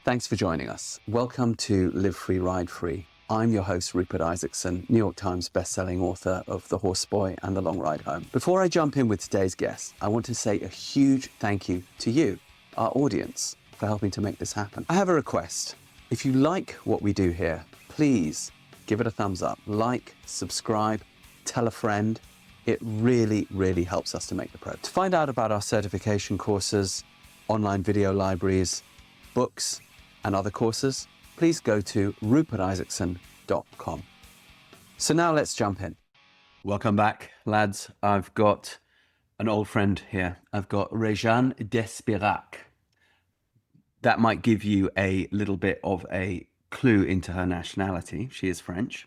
Thanks for joining us. Welcome to Live Free, Ride Free. I'm your host, Rupert Isaacson, New York Times bestselling author of The Horse Boy and The Long Ride Home. Before I jump in with today's guest, I want to say a huge thank you to you, our audience, for helping to make this happen. I have a request. If you like what we do here, please give it a thumbs up, like, subscribe, tell a friend. It really, really helps us to make the progress. To find out about our certification courses, online video libraries, books, and other courses, please go to rupertisaacson.com. So now let's jump in. Welcome back, lads. I've got an old friend here. I've got Rejane D'Espirac. That might give you a little bit of a clue into her nationality. She is French.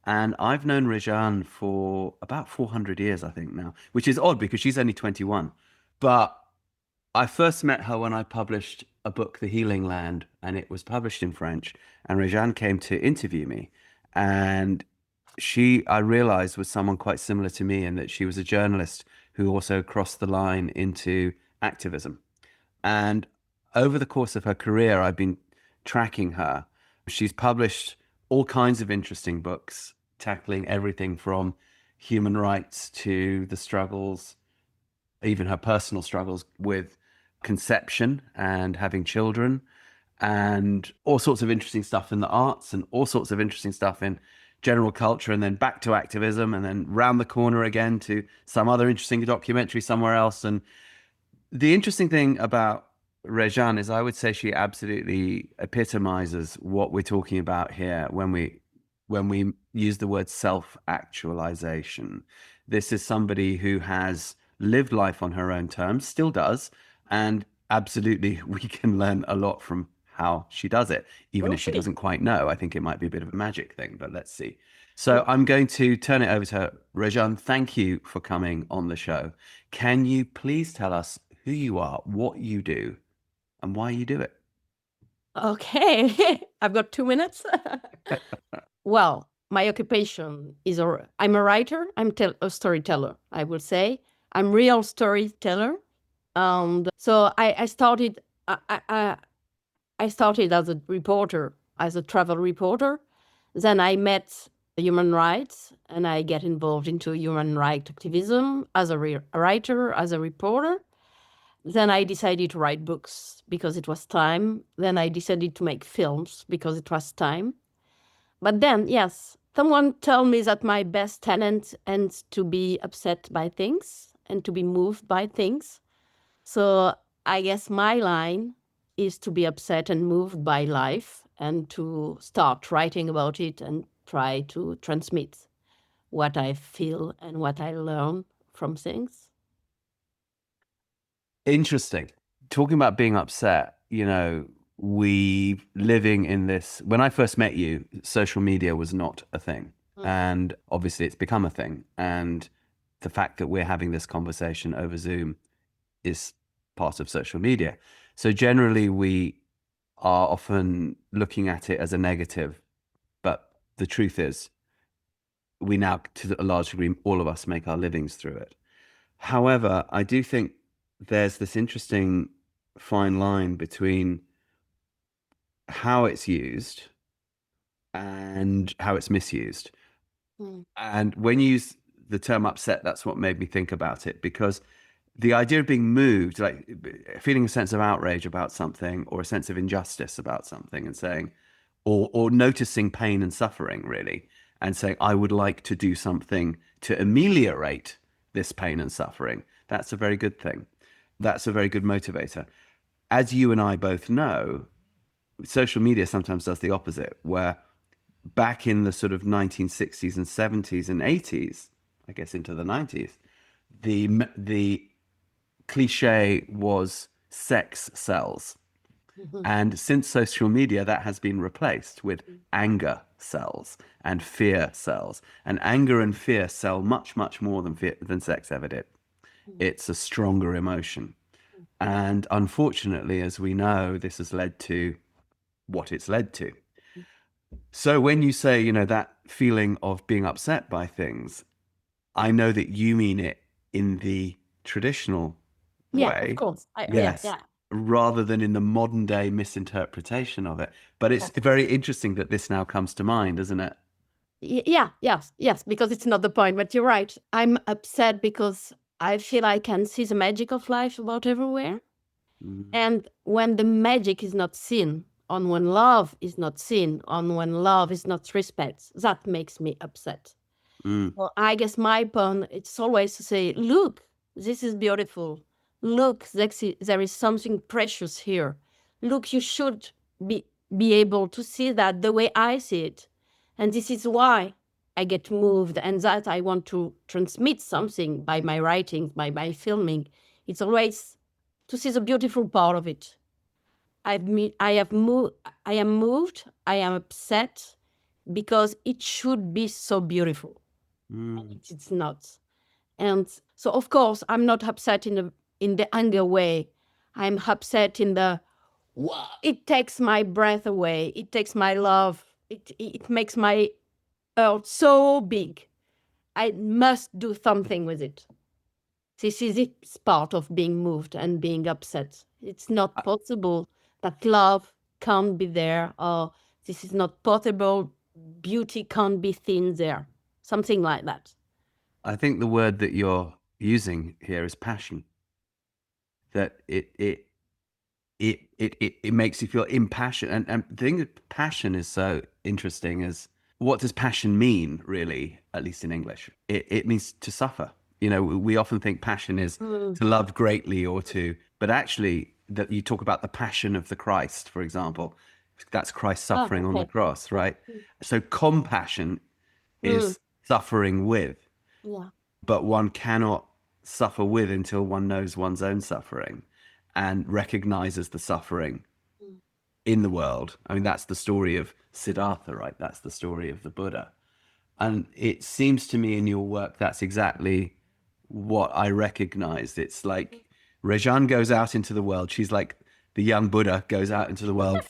And I've known Rejane for about 400 years, I think now, which is odd because she's only 21. But I first met her when I published a book, The Healing Land, and it was published in French. And Rejane came to interview me. And she, I realized, was someone quite similar to me in that she was a journalist who also crossed the line into activism. And over the course of her career, I've been tracking her. She's published all kinds of interesting books, tackling everything from human rights to the struggles, even her personal struggles with conception and having children, and all sorts of interesting stuff in the arts and all sorts of interesting stuff in general culture, and then back to activism, and then round the corner again to some other interesting documentary somewhere else. And the interesting thing about Rejane is I would say she absolutely epitomizes what we're talking about here when we use the word self-actualization. This is somebody who has lived life on her own terms, still does, and absolutely we can learn a lot from how she does it, even if she doesn't quite know. I think it might be a bit of a magic thing, but let's see. So I'm going to turn it over to her. Rejane, thank you for coming on the show. Can you please tell us who you are, what you do, and why you do it? Okay, I've got 2 minutes. Well, my occupation is I'm a writer. I'm a storyteller, I will say. I'm real storyteller. And so I started I started as a reporter, as a travel reporter. Then I met human rights and I get involved into human rights activism as a writer, as a reporter. Then I decided to write books because it was time. Then I decided to make films because it was time. But then, yes, someone told me that my best talent is to be upset by things and to be moved by things. So I guess my line is to be upset and moved by life and to start writing about it and try to transmit what I feel and what I learn from things. Interesting. Talking about being upset, we living in this, when I first met you, social media was not a thing. And obviously it's become a thing. And the fact that we're having this conversation over Zoom is part of social media. So generally we are often looking at it as a negative, but the truth is we now, to a large degree, all of us make our livings through it. However, I do think there's this interesting fine line between how it's used and how it's misused. And when you use the term upset, that's what made me think about it, because the idea of being moved, like feeling a sense of outrage about something or a sense of injustice about something and saying, or noticing pain and suffering really, and saying, I would like to do something to ameliorate this pain and suffering. That's a very good thing. That's a very good motivator. As you and I both know, social media sometimes does the opposite, where back in the sort of 1960s and 70s and 80s, I guess into the 90s, the cliche was sex sells. And since social media, that has been replaced with anger sells and fear sells. And anger and fear sell much, much more than sex ever did. It's a stronger emotion. And unfortunately, as we know, this has led to what it's led to. So when you say, that feeling of being upset by things, I know that you mean it in the traditional Yeah, way. of course. Yes. Yeah. rather than in the modern day misinterpretation of it. But it's very interesting that this now comes to mind, isn't it? Yeah, yes, because it's not the point, but you're right. I'm upset because I feel I can see the magic of life about everywhere. Mm, And when the magic is not seen, on when love is not seen, on when love is not respected, that makes me upset. mm, Well, I guess my point, it's always to say, look, this is beautiful. Look, there is something precious here. Look, you should be able to see that the way I see it. And this is why I get moved and that I want to transmit something by my writing, by my filming. It's always to see the beautiful part of it. I am moved, I am upset because it should be so beautiful. mm. It's not. And so of course I'm not upset in the anger way. I'm upset in the it takes my breath away. It takes my love. It makes my earth so big. I must do something with it. This is its part of being moved and being upset. It's not possible that love can't be there, or this is not possible, beauty can't be seen there. Something like that. I think the word that you're using here is passion. That it makes you feel impassioned. And the thing that passion is so interesting is, what does passion mean, really, at least in English? It means to suffer. You know, we often think passion is Mm. to love greatly or to, but actually, that you talk about the passion of the Christ, for example, that's Christ Ah, suffering on the okay. cross, right? Mm. So compassion Mm. is suffering with, Yeah. but one cannot suffer with until one knows one's own suffering and recognizes the suffering Mm. in the world. I mean, that's the story of Siddhartha, right? That's the story of the Buddha. And it seems to me in your work, that's exactly what I recognized. It's like Rejane goes out into the world. She's like the young Buddha goes out into the world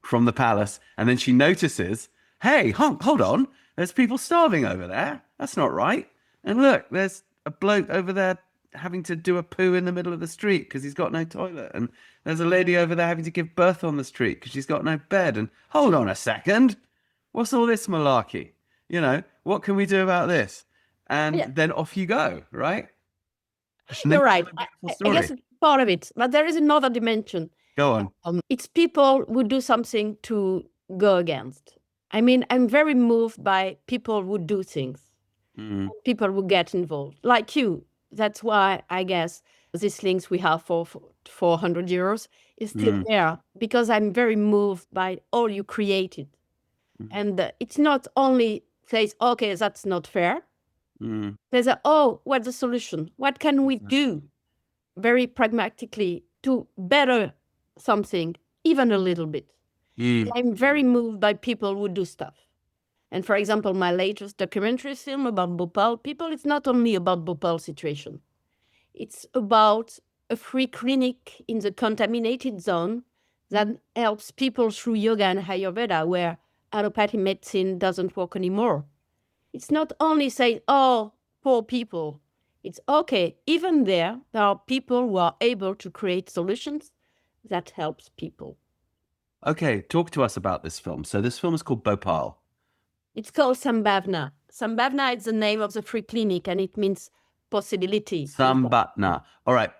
from the palace, and then she notices, hey, hold on, there's people starving over there. That's not right. And look, there's a bloke over there having to do a poo in the middle of the street because he's got no toilet. And there's a lady over there having to give birth on the street because she's got no bed. And hold on a second, what's all this malarkey? You know, what can we do about this? And Yeah, then off you go, right? And then you're you right. tell a beautiful I guess story. it's part of it, but there is another dimension. Go on. It's people who do something to go against. I mean, I'm very moved by people who do things, Mm, people who get involved, like you. That's why I guess these links we have for 400 euros is still mm, there, because I'm very moved by all you created. mm, And it's not only says, okay, that's not fair. mm. There's oh, what's the solution? What can we do very pragmatically to better something, even a little bit? Mm. I'm very moved by people who do stuff. And for example, my latest documentary film about Bhopal people, it's not only about Bhopal situation. It's about a free clinic in the contaminated zone that helps people through yoga and Ayurveda, where allopathy medicine doesn't work anymore. It's not only say, oh, poor people. It's okay. Even there are people who are able to create solutions that helps people. Okay, talk to us about this film. So this film is called Bhopal. It's called Sambhavna. Sambhavna is the name of the free clinic, and it means possibility. Sambhatna. All right.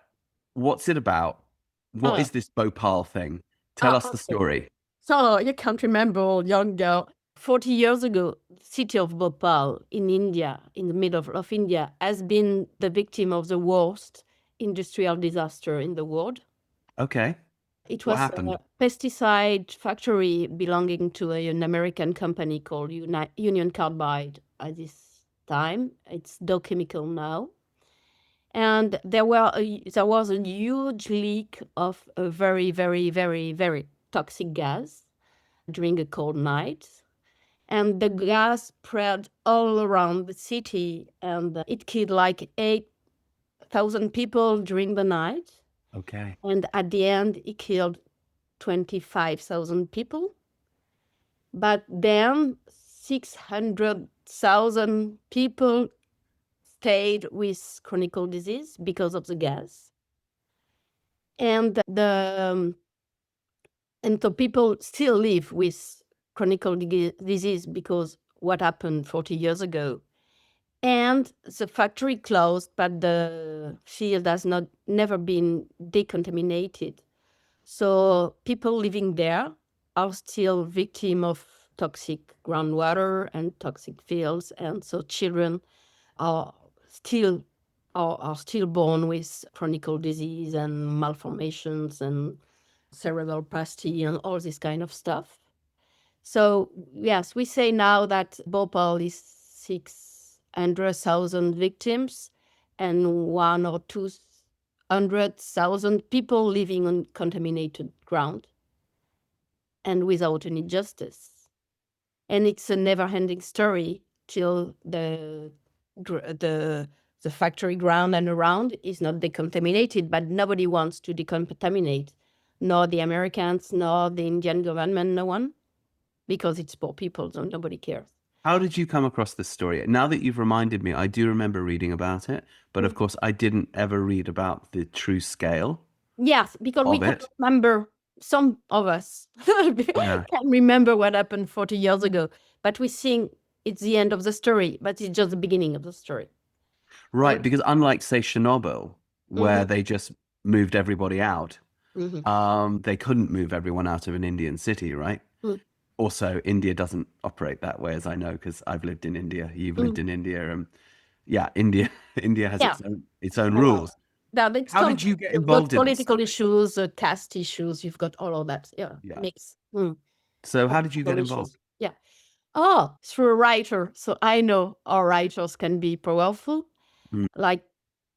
What's it about? What Oh, is this Bhopal thing? Tell us the okay. story. So you can't remember, young girl. 40 years ago, the city of Bhopal in India, in the middle of India, has been the victim of the worst industrial disaster in the world. Okay. It What was happened? a pesticide factory belonging to an American company called Union Carbide at this time. It's Dow Chemical now. And there was a huge leak of a very, very, very, very toxic gas during a cold night. And the gas spread all around the city, and it killed like 8,000 people during the night. Okay. And at the end, it killed 25,000 people. But then 600,000 people stayed with chronic disease because of the gas. And and so people still live with chronic disease because what happened 40 years ago. And the factory closed, but the field has never been decontaminated. So people living there are still victim of toxic groundwater and toxic fields, and so children are still are still born with chronic disease and malformations and cerebral palsy and all this kind of stuff. So yes, we say now that Bhopal is 600,000 victims and 1 or 200,000 people living on contaminated ground and without any justice. And it's a never-ending story till the factory ground and around is not decontaminated, but nobody wants to decontaminate, nor the Americans, nor the Indian government, no one, because it's poor people, so nobody cares. How did you come across this story? Now that you've reminded me, I do remember reading about it, but of course I didn't ever read about the true scale Yes, because we of can it. remember, some of us Yeah. can remember what happened 40 years ago, but we think it's the end of the story, but it's just the beginning of the story. Right, because unlike, say, Chernobyl, where Mhm, they just moved everybody out, mhm, they couldn't move everyone out of an Indian city, right? mm, Also, India doesn't operate that way, as I know, because I've lived in India. You've lived mm. in India. Yeah, India, India has Yeah, its own well, rules. that it's How did you get you've got involved in this political story? issues, caste issues, you've got all of that. Yeah, Yeah. mix. So how did you get Political involved? issues. Yeah. Oh, through a writer. So I know our writers can be powerful. Mm, Like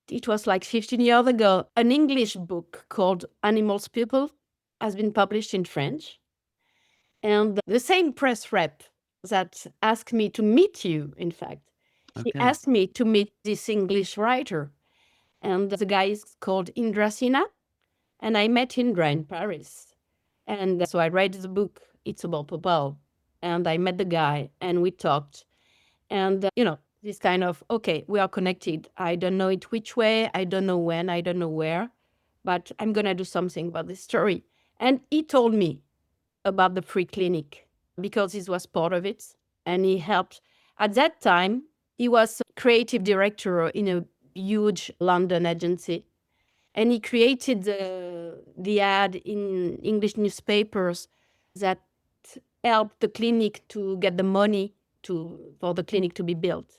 it was like 15 years ago, an English book called Animals People has been published in French. And the same press rep that asked me to meet you, in fact, he okay. asked me to meet this English writer. And the guy is called Indra Sina. And I met Indra in Paris. And so I read the book, It's About Bhopal. And I met the guy and we talked. And, this kind of, okay, we are connected. I don't know it which way. I don't know when. I don't know where. But I'm going to do something about this story. And he told me about the free clinic because he was part of it. And he helped. At that time, he was creative director in a huge London agency. And he created the ad in English newspapers that helped the clinic to get the money for the clinic to be built.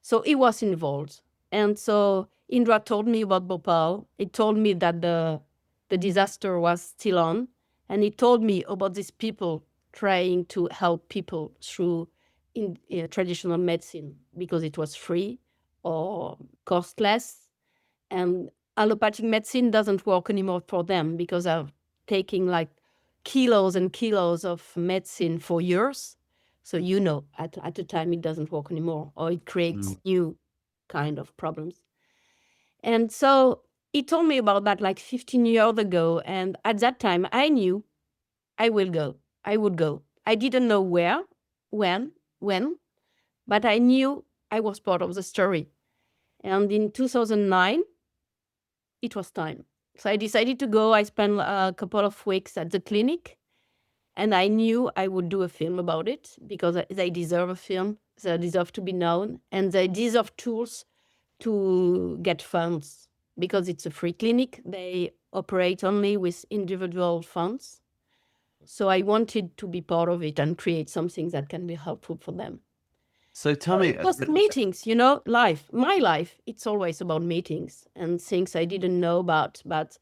So he was involved. And so Indra told me about Bhopal. He told me that the disaster was still on. And he told me about these people trying to help people through traditional medicine because it was free or costless. And allopathic medicine doesn't work anymore for them because they're taking like kilos and kilos of medicine for years. So at the time it doesn't work anymore, or it creates Mm. new kind of problems. And so he told me about that like 15 years ago. And at that time I knew I will go. I would go. I didn't know where, when, but I knew I was part of the story. And in 2009, it was time. So I decided to go. I spent a couple of weeks at the clinic, and I knew I would do a film about it because they deserve a film. They deserve to be known, and they deserve tools to get funds because it's a free clinic. They operate only with individual funds. So I wanted to be part of it and create something that can be helpful for them. So tell me, It was meetings, my life, it's always about meetings and things I didn't know about, but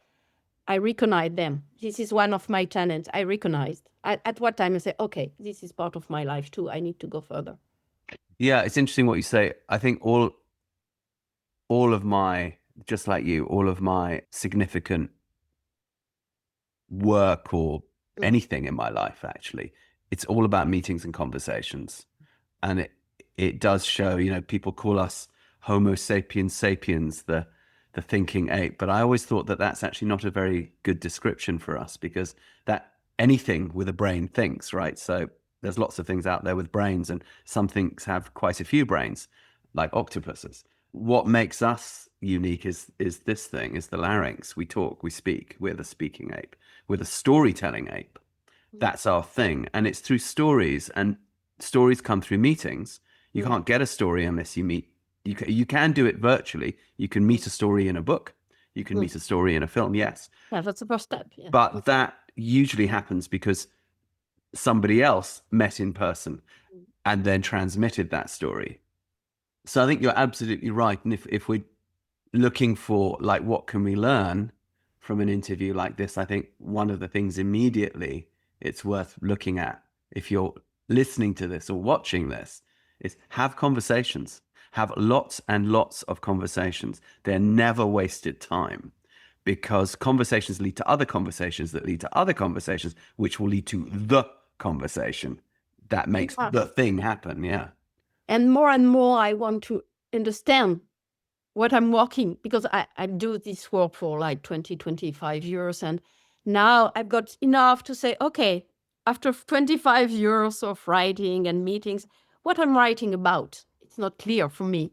I recognize them. This is one of my talents. I recognized. At what time I say, okay, this is part of my life too. I need to go further. yeah, it's interesting what you say. I think all of my, just like you, all of my significant work or Mm. anything in my life, actually, it's all about meetings and conversations. And it does show, people call us Homo sapiens sapiens, the thinking ape. But I always thought that that's actually not a very good description for us because that anything with a brain thinks, right? So there's lots of things out there with brains, and some things have quite a few brains, like octopuses. what makes us unique is the larynx. We talk, we speak. We're the speaking ape. We're the storytelling ape. That's our thing. And it's through stories, and stories come through meetings. You can't get a story unless you meet. You can do it virtually. You can meet a story in a book. You can meet a story in a film, yes. Yeah, that's the first step. Yeah. But that usually happens because somebody else met in person and then transmitted that story. So I think you're absolutely right. And if we're looking for like what can we learn from an interview like this, I think one of the things immediately it's worth looking at, if you're listening to this or watching this, is have conversations. Have lots and lots of conversations. They're never wasted time, because conversations lead to other conversations that lead to other conversations, which will lead to the conversation that makes the thing happen. Yeah. And more I want to understand what I'm working, because I do this work for like 20, 25 years. And now I've got enough to say, okay, after 25 years of writing and meetings, what I'm writing about, it's not clear for me.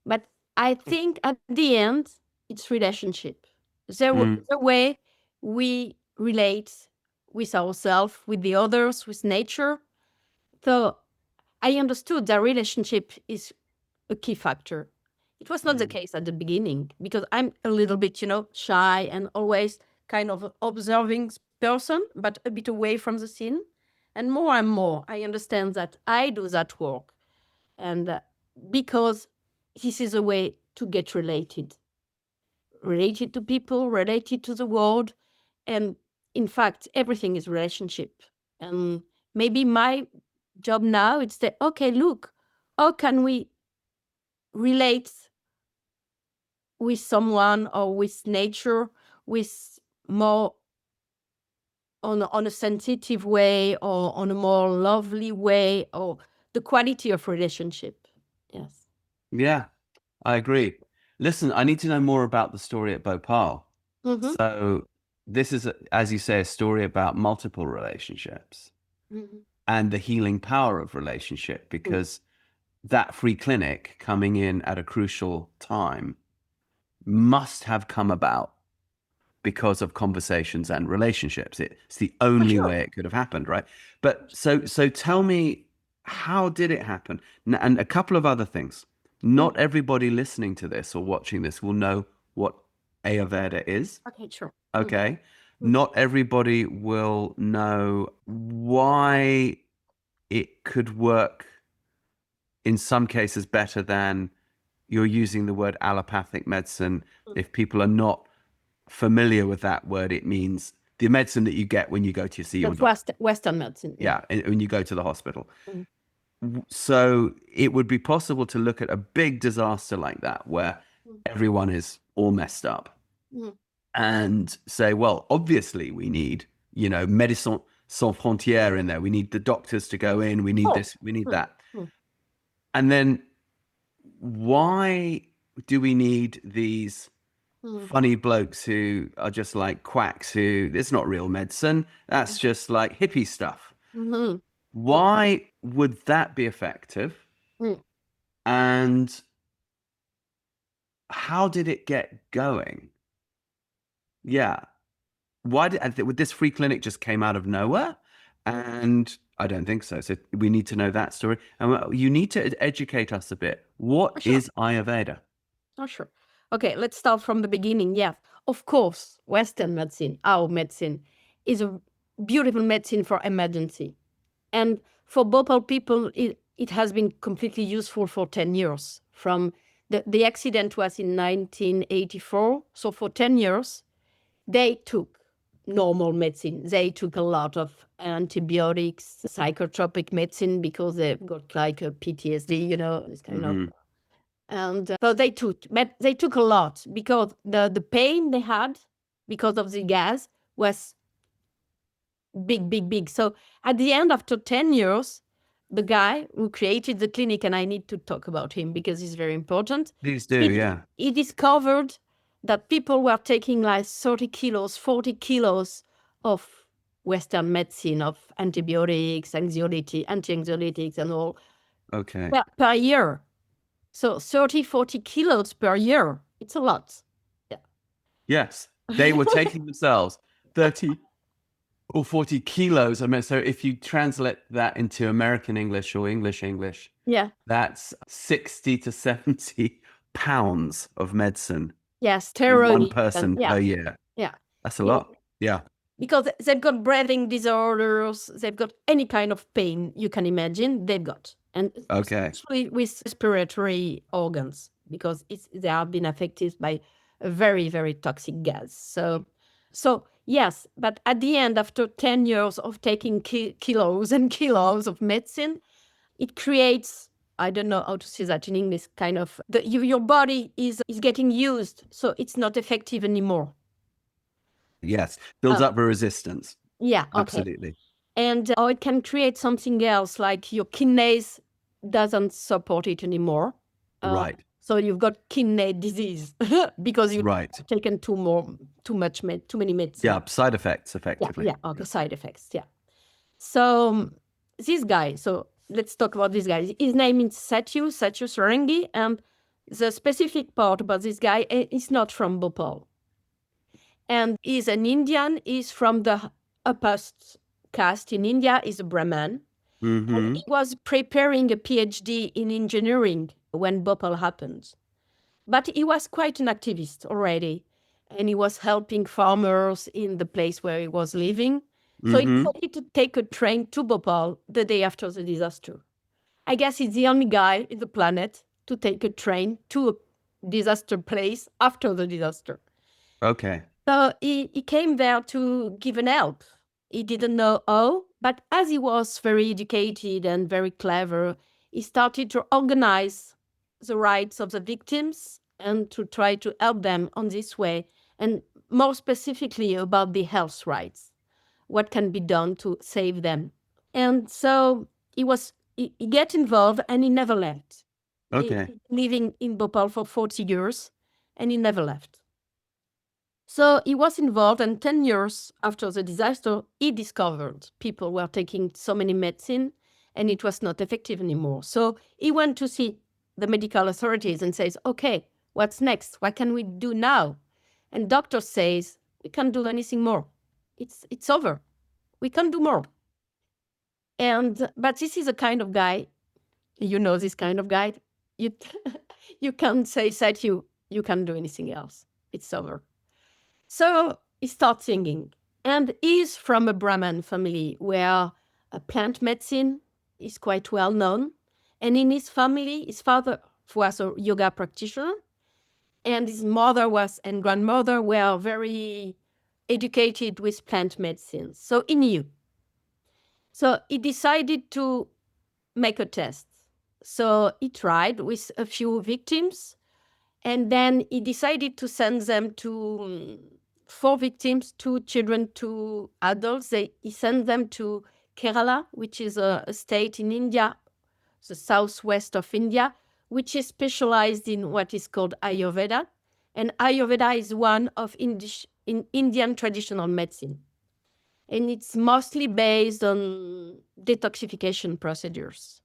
But I think at the end, it's relationship. The way we relate with ourselves, with the others, with nature. So I understood that relationship is a key factor. It was not the case at the beginning, because I'm a little bit, shy and always kind of observing person, but a bit away from the scene. And more, I understand that I do that work. And because this is a way to get related to people, related to the world. And in fact, everything is relationship. And maybe my job now is that, okay, look, how can we relate with someone or with nature with more on a sensitive way, or on a more lovely way, or the quality of relationship. Yes. Yeah, I agree. Listen, I need to know more about the story at Bhopal. Mm-hmm. So this is, as you say, a story about multiple relationships and the healing power of relationship, because that free clinic coming in at a crucial time must have come about because of conversations and relationships. It's the only way it could have happened, right? But so tell me, how did it happen? And a couple of other things. Not everybody listening to this or watching this will know what Ayurveda is. Okay, sure. Okay. Not everybody will know why it could work in some cases better than, you're using the word allopathic medicine. If people are not familiar with that word, it means the medicine that you get when you go to see your doctor. Western medicine. Yeah, when you go to the hospital. So it would be possible to look at a big disaster like that, where everyone is all messed up, and say, well, obviously we need, Médecins Sans Frontières in there. We need the doctors to go in. We need this, we need that. And then why do we need these funny blokes who are just like quacks, who, it's not real medicine, that's just like hippie stuff? Why would that be effective? And how did it get going? Yeah. Why did this free clinic just came out of nowhere? And I don't think so. So we need to know that story. And you need to educate us a bit. What is Ayurveda? Oh, sure. Okay, let's start from the beginning. Yes, of course, Western medicine, our medicine, is a beautiful medicine for emergency. And for Bhopal people, it has been completely useful for 10 years. From the accident was in 1984. So for 10 years, they took normal medicine. They took a lot of antibiotics, psychotropic medicine, because they've got like a PTSD, this kind of. And so they took a lot, because the pain they had because of the gas was big. So at the end, after 10 years, the guy who created the clinic, and I need to talk about him because he's very important. Please do, yeah. He discovered that people were taking like 30 kilos, 40 kilos of Western medicine, of antibiotics, anti-anxiolytics and all. Okay. Per year. So 30, 40 kilos per year. It's a lot. Yeah. Yes. They were taking themselves 30 or 40 kilos. I mean, so if you translate that into American English or English, Yeah. that's 60 to 70 pounds of medicine Yes. in one Steroids. person Yeah. per year. Yeah. That's a Yeah. lot. Yeah. Because they've got breathing disorders, they've got any kind of pain you can imagine, they've got. And Okay. especially with respiratory organs, because they have been affected by a very, very toxic gas. So yes, but at the end, after 10 years of taking kilos and kilos of medicine, it creates, I don't know how to say that in English, kind of, your body is getting used, so it's not effective anymore. Yes. Builds up a resistance. Yeah, okay. Absolutely. And or it can create something else, like your kidneys doesn't support it anymore. Right. So you've got kidney disease because you've Right. taken too many medicines. Yeah. Side effects, Yeah, effectively. yeah, okay, side effects, yeah. So this guy, so let's talk about this guy. His name is Satyu Sarangi, and the specific part about this guy is not from Bhopal. And he's an Indian, he's from the upper caste in India, he's a Brahmin. Mm-hmm. And he was preparing a PhD in engineering when Bhopal happened. But he was quite an activist already, and he was helping farmers in the place where he was living. So he decided to take a train to Bhopal the day after the disaster. I guess he's the only guy in the planet to take a train to a disaster place after the disaster. Okay. So he came there to give an help. He didn't know how, but as he was very educated and very clever, he started to organize the rights of the victims and to try to help them on this way, and more specifically about the health rights. What can be done to save them? And so he get involved, and he never left. Okay. Living in Bhopal for 40 years, and he never left. So he was involved, and 10 years after the disaster, he discovered people were taking so many medicine and it was not effective anymore. So he went to see the medical authorities and says, okay, what's next? What can we do now? And doctor says, we can't do anything more. It's over. We can't do more. But this is a kind of guy, you know, this kind of guy, you can't say that you can't do anything else. It's over. So he starts singing, and he's from a Brahmin family where plant medicine is quite well known. And in his family, his father was a yoga practitioner, and his mother and grandmother were very educated with plant medicine. So he knew. So he decided to make a test. So he tried with a few victims, and then he decided to send them to 4 victims, 2 children, 2 adults. He sent them to Kerala, which is a state in India, the southwest of India, which is specialized in what is called Ayurveda. And Ayurveda is one of Indian traditional medicine. And it's mostly based on detoxification procedures.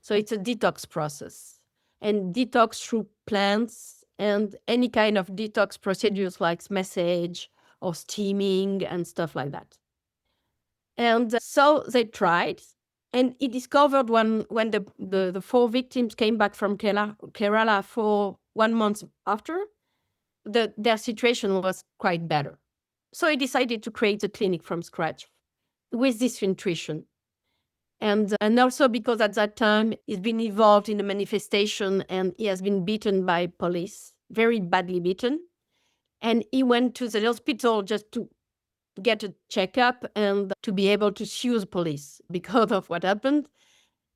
So it's a detox process. And detox through plants and any kind of detox procedures like massage or steaming and stuff like that. And so they tried, and he discovered when the 4 victims came back from Kerala for 1 month after, their situation was quite better. So he decided to create a clinic from scratch with this nutrition. And also because at that time he's been involved in a manifestation and he has been beaten by police, very badly beaten. And he went to the hospital just to get a checkup and to be able to sue the police because of what happened.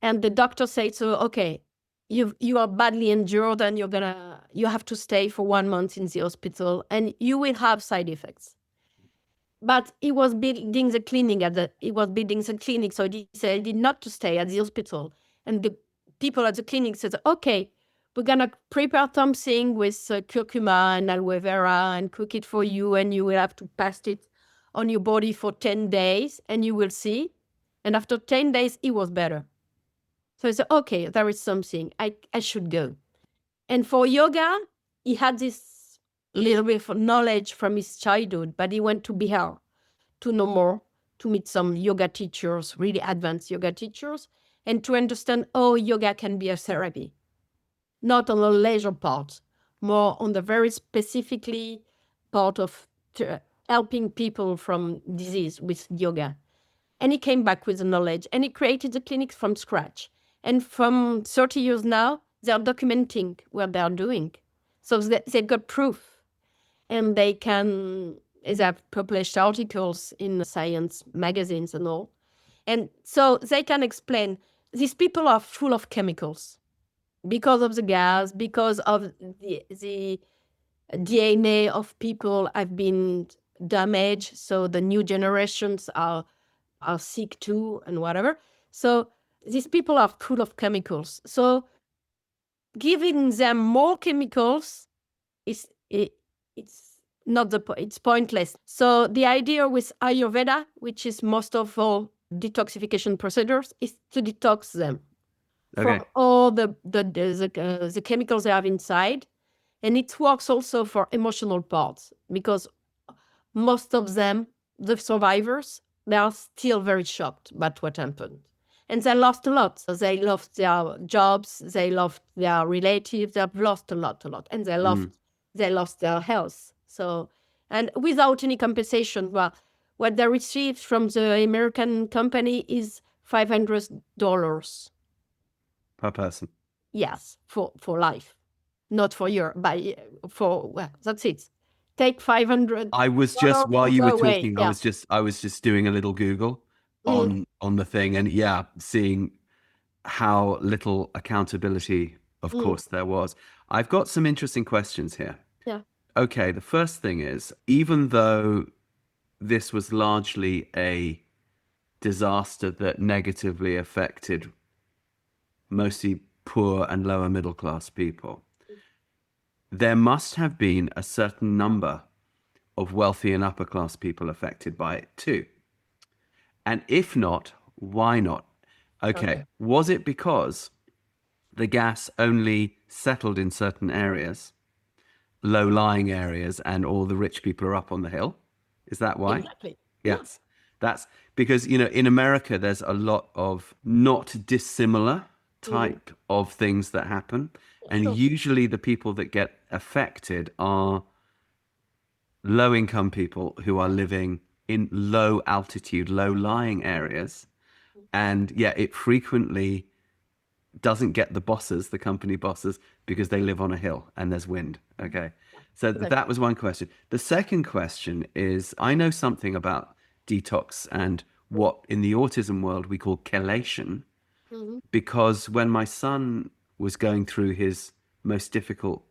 And the doctor said, so, okay, you are badly injured and you have to stay for 1 month in the hospital and you will have side effects. But he was building the clinic so he decided not to stay at the hospital. And the people at the clinic said, okay, we're gonna prepare something with curcuma and aloe vera and cook it for you, and you will have to pass it on your body for 10 days, and you will see. And after 10 days, he was better. So I said, okay, there is something. I should go. And for yoga, he had this little bit of knowledge from his childhood, but he went to Bihar to know more, to meet some yoga teachers, really advanced yoga teachers, and to understand how yoga can be a therapy, not on the leisure part, more on the very specifically part of helping people from disease with yoga. And he came back with the knowledge, and he created the clinic from scratch. And from 30 years now, they're documenting what they're doing. So they've got proof, and they have published articles in science magazines and all. And so they can explain, these people are full of chemicals because of the gas, because of the DNA of people have been damaged. So the new generations are sick too and whatever. So these people are full of chemicals. So giving them more chemicals is it's not it's pointless. So the idea with Ayurveda, which is most of all detoxification procedures, is to detox them from all the chemicals they have inside. And it works also for emotional parts, because most of them, the survivors, they are still very shocked about what happened. And they lost a lot. So they lost their jobs, they lost their relatives, they've lost a lot. And they lost their health. So, and without any compensation, well, what they received from the American company is $500 per person. Yes, for life, not for that's it. Take 500. I was just, while you were talking, Yeah. I was just doing a little Google on the thing, and seeing how little accountability, of course, there was. I've got some interesting questions here. Yeah. Okay, the first thing is, even though this was largely a disaster that negatively affected mostly poor and lower middle class people, there must have been a certain number of wealthy and upper class people affected by it too. And if not, why not? Okay. Was it because the gas only settled in certain areas, low-lying areas, and all the rich people are up on the hill? Is that why? Exactly. Yes. That's because, in America, there's a lot of not dissimilar type of things that happen. And usually the people that get affected are low-income people who are living in low altitude, low-lying areas. And it frequently doesn't get the bosses, the company bosses, because they live on a hill and there's wind. Okay. So that was one question. The second question is, I know something about detox and what in the autism world we call chelation, because when my son was going through his most difficult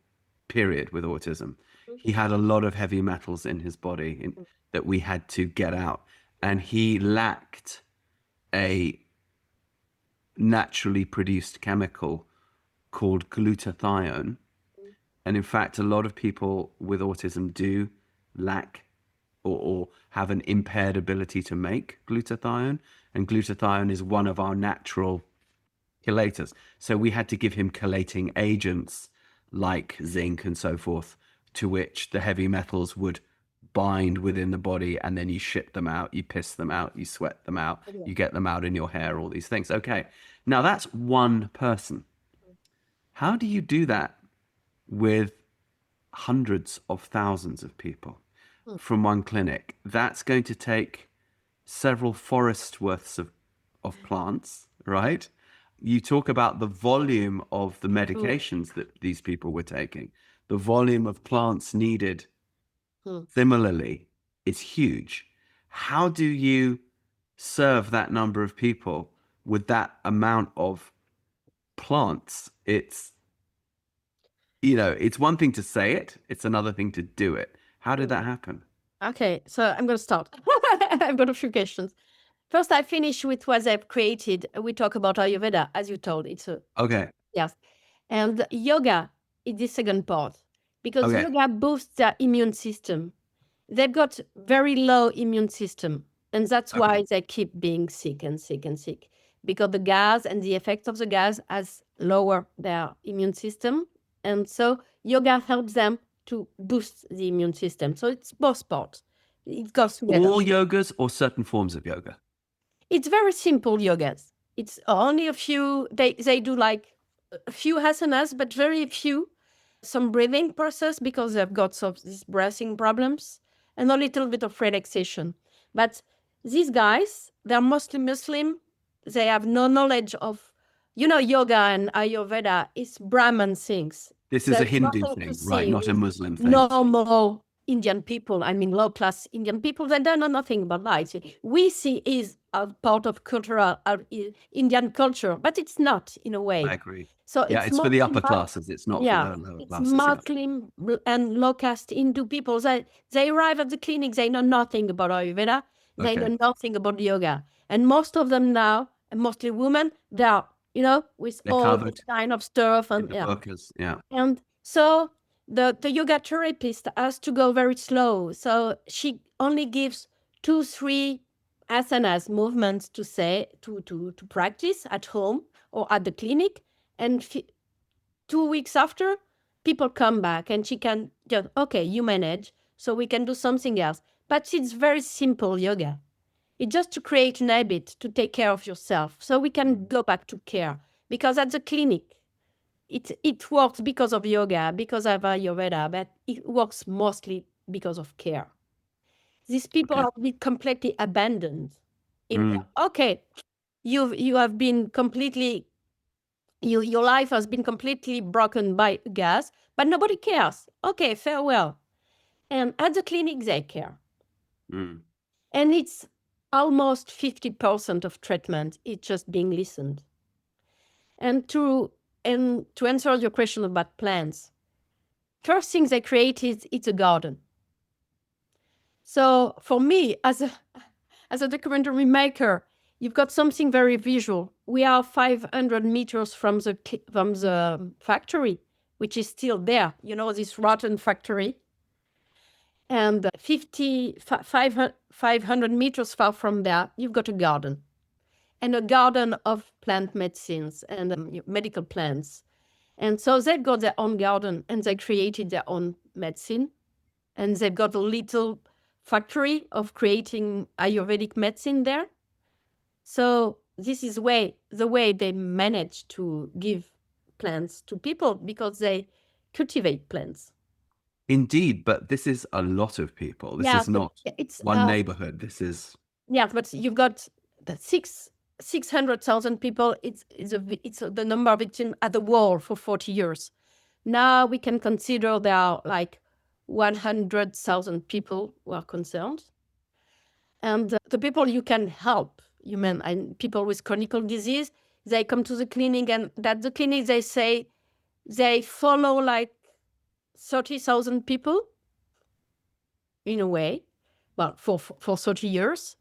period with autism, he had a lot of heavy metals in his body that we had to get out. And he lacked a naturally produced chemical called glutathione. And in fact, a lot of people with autism do lack or have an impaired ability to make glutathione. And glutathione is one of our natural chelators. So we had to give him chelating agents like zinc and so forth, to which the heavy metals would bind within the body, and then you shit them out, you piss them out, you sweat them out, you get them out in your hair, all these things. Okay, now that's one person. How do you do that with hundreds of thousands of people from one clinic? That's going to take several forests worths of plants, right? You talk about the volume of the medications that these people were taking. The volume of plants needed similarly is huge. How do you serve that number of people with that amount of plants? It's one thing to say it, it's another thing to do it. How did that happen? Okay, so I'm going to start. I've got a few questions. First, I finish with what I've created. We talk about Ayurveda, as you told. Okay. Yes. And yoga is the second part, because yoga boosts their immune system. They've got very low immune system, and that's why they keep being sick and sick and sick. because the gas and the effects of the gas has lower their immune system. And so yoga helps them to boost the immune system. So it's both parts. It goes together. All yogas or certain forms of yoga? It's very simple yogas. It's only a few, they do like a few asanas, but very few. Some breathing process because they've got some these breathing problems, and a little bit of relaxation. But these guys, they're mostly Muslim. They have no knowledge of, yoga and Ayurveda is Brahman things. This is a Hindu thing, right? Not a Muslim thing. Normal Indian people, I mean low-class Indian people, they don't know nothing about life. We see is a part of cultural Indian culture, but it's not in a way. I agree. So yeah, it's for the upper classes. It's not for the lower classes. It's Muslim and low-caste Hindu people. They arrive at the clinic, they know nothing about Ayurveda, they know nothing about yoga. And most of them now, and mostly women, they are, with all this kind of stuff. And And so the yoga therapist has to go very slow. So she only gives 2-3 asanas, movements to practice at home or at the clinic. And 2 weeks after, people come back and she can just, okay, you manage, so we can do something else. But it's very simple yoga. It's just to create an habit to take care of yourself so we can go back to care. Because at the clinic, it works because of yoga, because of Ayurveda, but it works mostly because of care. These people have been completely abandoned. You have been completely, your life has been completely broken by gas, but nobody cares. Okay, farewell. And at the clinic, they care. And it's almost 50% of treatment. It's just being listened. And to answer your question about plants, first thing they created, it's a garden. So for me, as a documentary maker, you've got something very visual. We are 500 meters from the factory, which is still there. This rotten factory. And 500 meters far from there, you've got a garden. And a garden of plant medicines and medical plants. And so they've got their own garden and they created their own medicine. And they've got a little factory of creating Ayurvedic medicine there. So this is the way they manage to give plants to people because they cultivate plants. Indeed, but this is a lot of people. This is not one neighborhood. This is... Yeah, but you've got the 600,000 people. It's the number of victims at the war for 40 years. Now we can consider there are like 100,000 people who are concerned. And the people you can help, and people with chronic disease, they come to the clinic, and at the clinic they say they follow like 30,000 people in a way, well, for 30 years.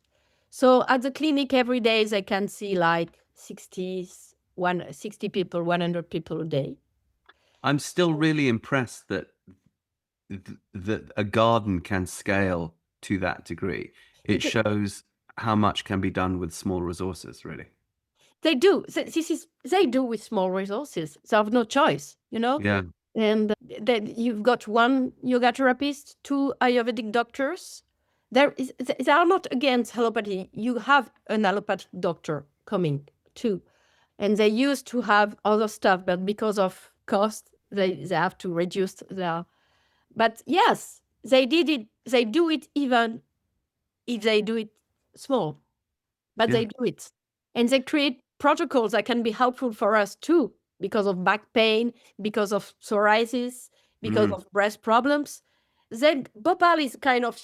So at the clinic every day they can see like 60 people, 100 people a day. I'm still really impressed that a garden can scale to that degree. It shows how much can be done with small resources, really. They do. They do with small resources. They have no choice, Yeah. And then you've got 1 yoga therapist, 2 Ayurvedic doctors. They are not against allopathy. You have an allopathic doctor coming too. And they used to have other stuff, but because of cost, they have to reduce their... But yes, they did it. They do it even if they do it small. But they do it. And they create protocols that can be helpful for us too, because of back pain, because of psoriasis, because of breast problems. Then Bhopal is kind of,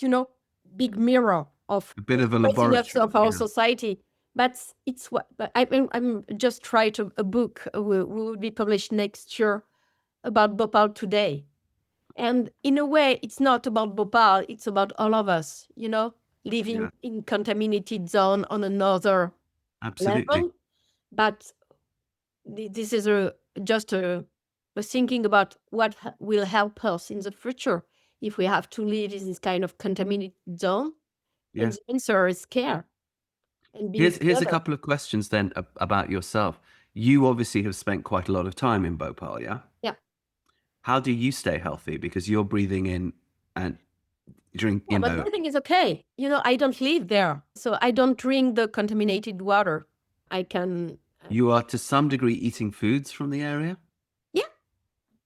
big mirror of a bit of a laboratory of our society. But it's what I'm just writing a book will be published next year about Bhopal today. And in a way, it's not about Bhopal, it's about all of us, living in contaminated zone on another level. But this is just a thinking about what will help us in the future if we have to live in this kind of contaminated zone. And the answer is care. and being Here's a together. couple of questions then about yourself. You obviously have spent quite a lot of time in Bhopal, yeah? Yeah. How do you stay healthy? Because you're breathing in and drink, Yeah, but breathing is okay. I don't live there, so I don't drink the contaminated water. I can, you are to some degree eating foods from the area? yeah,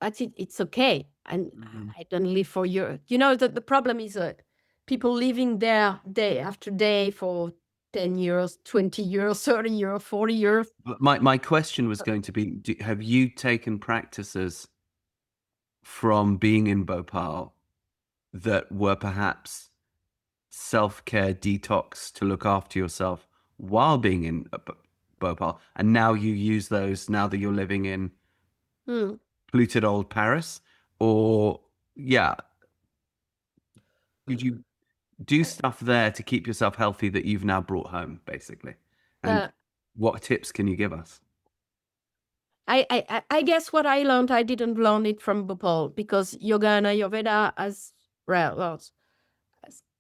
but it's okay. And Mhm. I don't live for years. The problem is people living there day after day for 10 years, 20 years, 30 years, 40 years. But my question was going to be, have you taken practices from being in Bhopal that were perhaps self-care detox to look after yourself while being in Bhopal, and now you use those now that you're living in Hmm. polluted old Paris? Or yeah, did you do stuff there to keep yourself healthy that you've now brought home, basically? And Uh, what tips can you give us? I guess what I learned, I didn't learn it from Bhopal, because yoga and Ayurveda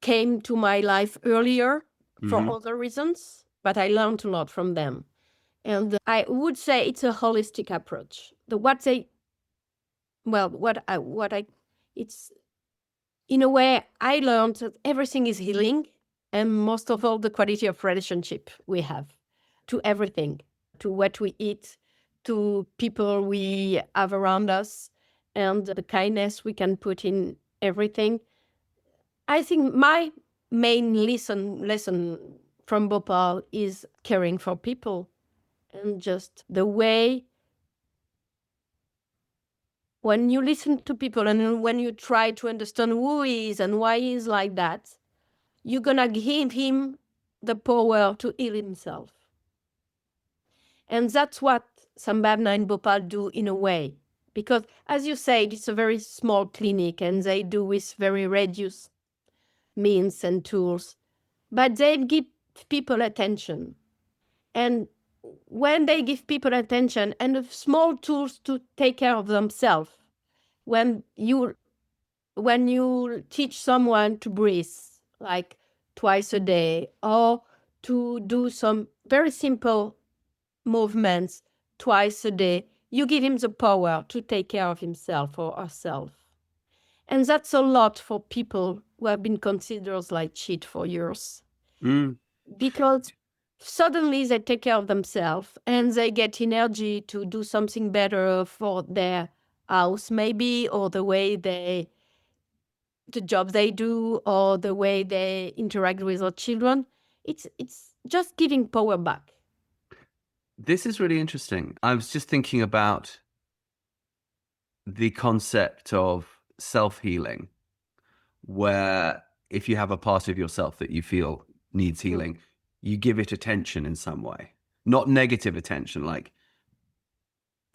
came to my life earlier for Hmm. other reasons, but I learned a lot from them. And I would say it's a holistic approach. It's in a way, I learned that everything is healing, and most of all, the quality of relationship we have to everything, to what we eat, to people we have around us, and the kindness we can put in everything. I think my main lesson from Bhopal is caring for people, and just the way when you listen to people and when you try to understand who he is and why he is like that, you're gonna give him the power to heal himself. And that's what Sambhavna and Bhopal do in a way. Because, as you said, it's a very small clinic and they do with very reduced means and tools. But they give people attention. And when they give people attention and the small tools to take care of themselves, when you teach someone to breathe like twice a day, or to do some very simple movements twice a day, you give him the power to take care of himself or herself. And that's a lot for people who have been considered like shit for years. Mm. Because suddenly they take care of themselves and they get energy to do something better for their house, maybe, or the job they do, or the way they interact with their children. It's just giving power back. This is really interesting. I was just thinking about the concept of self-healing, where if you have a part of yourself that you feel needs Mm. healing, you give it attention in some way. Not negative attention, like,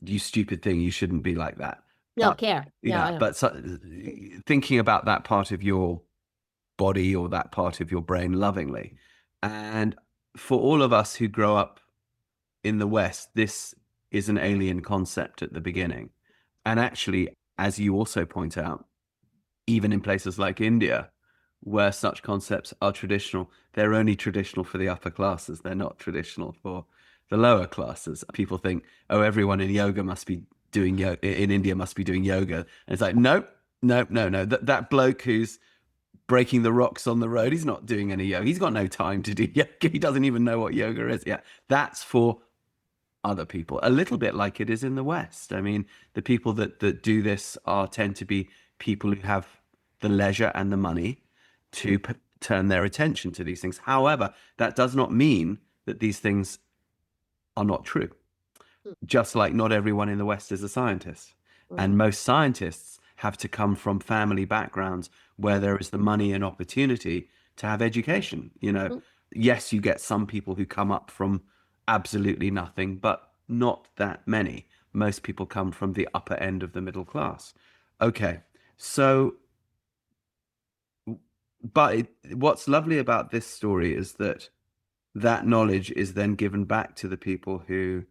you stupid thing, you shouldn't be like that. No But care. yeah, Yeah. but thinking about that part of your body or that part of your brain lovingly. And for all of us who grow up in the West, this is an alien concept at the beginning. And actually, as you also point out, even in places like India, where such concepts are traditional, they're only traditional for the upper classes. They're not traditional for the lower classes. People think, oh, everyone in yoga must be doing yoga in India must be doing yoga. And it's like, nope, nope, no, no. That bloke who's breaking the rocks on the road, he's not doing any yoga. He's got no time to do yoga. He doesn't even know what yoga is. Yeah, that's for other people, a little bit like it is in the West. I mean, the people that do this tend to be people who have the leisure and the money to turn their attention to these things. However, that does not mean that these things are not true. Just like not everyone in the West is a scientist. And most scientists have to come from family backgrounds where there is the money and opportunity to have education. Yes, you get some people who come up from absolutely nothing, but not that many. Most people come from the upper end of the middle class. Okay, so, but what's lovely about this story is that that knowledge is then given back to the people who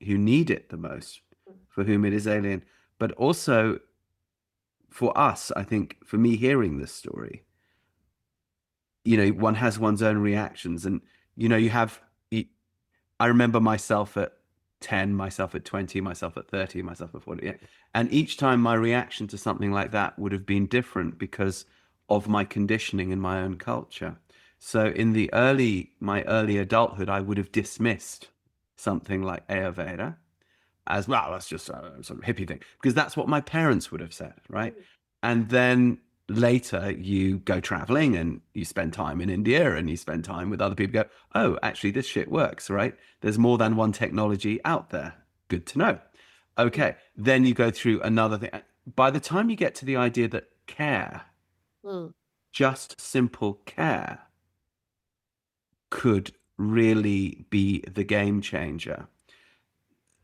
need it the most, for whom it is alien. But also for us, I think, for me hearing this story, one has one's own reactions. And you have, I remember myself at 10, myself at 20, myself at 30, myself at 40. Yeah. And each time my reaction to something like that would have been different because of my conditioning in my own culture. So in my early adulthood, I would have dismissed something like Ayurveda as, well, that's just a sort of hippie thing, because that's what my parents would have said, right? And then later you go traveling and you spend time in India and you spend time with other people, go, oh, actually, this shit works, right? There's more than one technology out there. Good to know. Okay. Then you go through another thing. By the time you get to the idea that care, Mm. just simple care, could really be the game changer.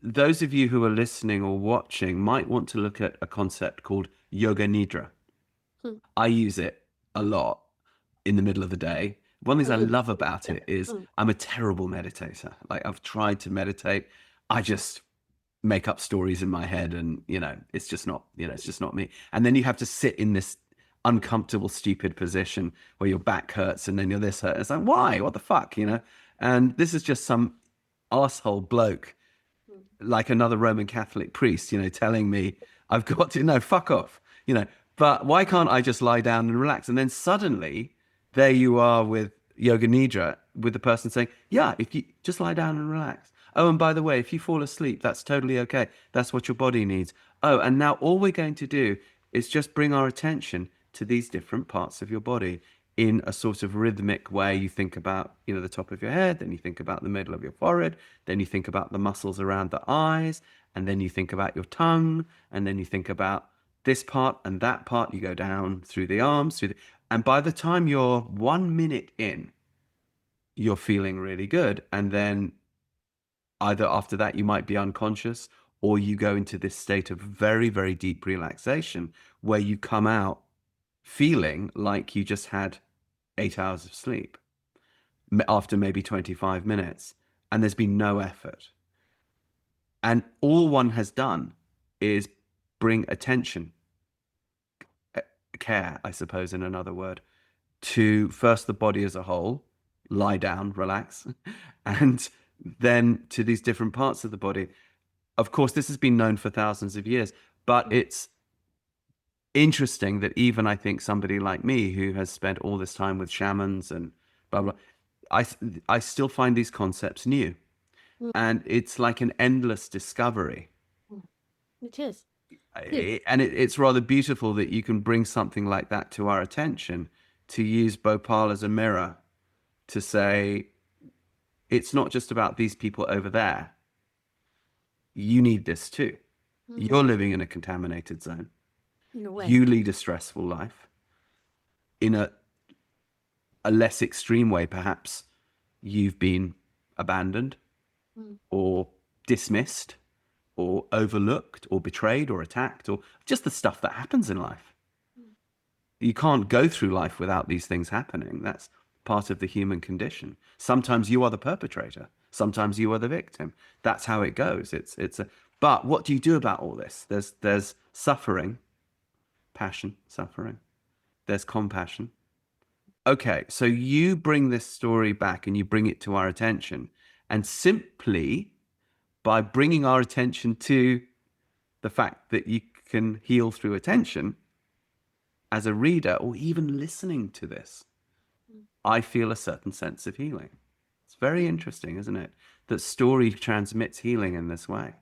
Those of you who are listening or watching might want to look at a concept called yoga nidra. Mm. I use it a lot in the middle of the day. One of the things I love about it is I'm a terrible meditator. Like, I've tried to meditate. I just make up stories in my head, and it's just not, it's just not me. And then you have to sit in this uncomfortable, stupid position where your back hurts and then your this hurts. It's like, why? What the fuck? And this is just some asshole bloke, like another Roman Catholic priest, telling me I've got to, no, fuck off, but why can't I just lie down and relax? And then suddenly there you are with Yoga Nidra, with the person saying, yeah, if you just lie down and relax. Oh, and by the way, if you fall asleep, that's totally okay. That's what your body needs. Oh, and now all we're going to do is just bring our attention to these different parts of your body in a sort of rhythmic way. You think about, the top of your head, then you think about the middle of your forehead, then you think about the muscles around the eyes, and then you think about your tongue, and then you think about this part and that part. You go down through the arms, and by the time you're 1 minute in, you're feeling really good. And then either after that, you might be unconscious, or you go into this state of very, very deep relaxation where you come out feeling like you just had 8 hours of sleep after maybe 25 minutes, and there's been no effort. And all one has done is bring attention, care, I suppose, in another word, to first the body as a whole, lie down, relax, and then to these different parts of the body. Of course, this has been known for thousands of years, but it's interesting that even, I think, somebody like me who has spent all this time with shamans and blah, blah, I still find these concepts new. And it's like an endless discovery. It is. And it's rather beautiful that you can bring something like that to our attention, to use Bhopal as a mirror to say, it's not just about these people over there. You need this too. You're living in a contaminated zone. In a way. You lead a stressful life. In a less extreme way, perhaps, you've been abandoned or dismissed or overlooked or betrayed or attacked, or just the stuff that happens in life. You can't go through life without these things happening. That's part of the human condition. Sometimes you are the perpetrator. Sometimes you are the victim. That's how it goes. But what do you do about all this? There's suffering, passion, suffering. There's compassion. Okay, so you bring this story back and you bring it to our attention, and simply by bringing our attention to the fact that you can heal through attention, as a reader or even listening to this, I feel a certain sense of healing. It's very interesting, isn't it? That story transmits healing in this way.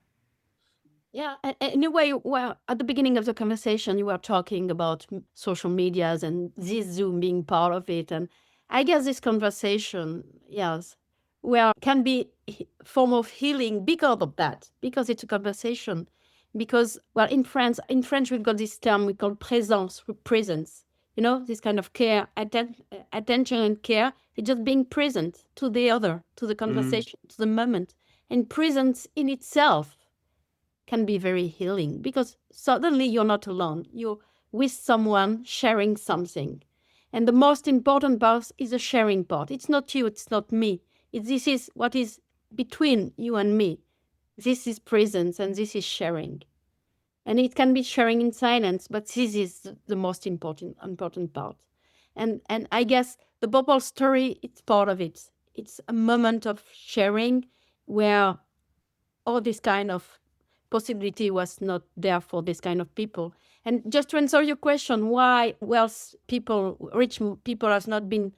Yeah, in a way, well, at the beginning of the conversation, you were talking about social medias and this Zoom being part of it. And I guess this conversation, yes, well, can be a form of healing because of that, because it's a conversation. Because, well, in French, we've got this term we call présence, presence. This kind of care, attention and care. It's just being present to the other, to the conversation, to the moment. And presence in itself can be very healing, because suddenly you're not alone. You're with someone sharing something. And the most important part is the sharing part. It's not you, it's not me. This is what is between you and me. This is presence and this is sharing. And it can be sharing in silence, but this is the most important part. And I guess the Bhopal story, it's part of it. it's a moment of sharing where all this kind of possibility was not there for this kind of people. And just to answer your question, why rich people has not been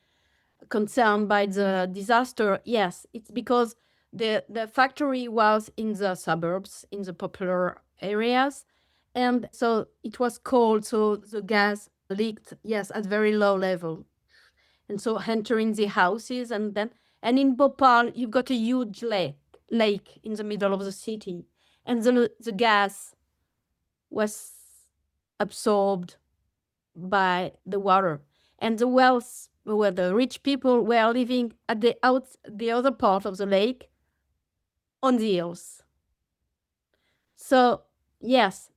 concerned by the disaster? Yes, it's because the factory was in the suburbs, in the popular areas. And so it was cold, so the gas leaked, yes, at very low level. And so entering the houses, and in Bhopal, you've got a huge lake in the middle of the city. And the gas was absorbed by the water. And the wells, where the rich people were living at the other part of the lake, on the hills. So yes,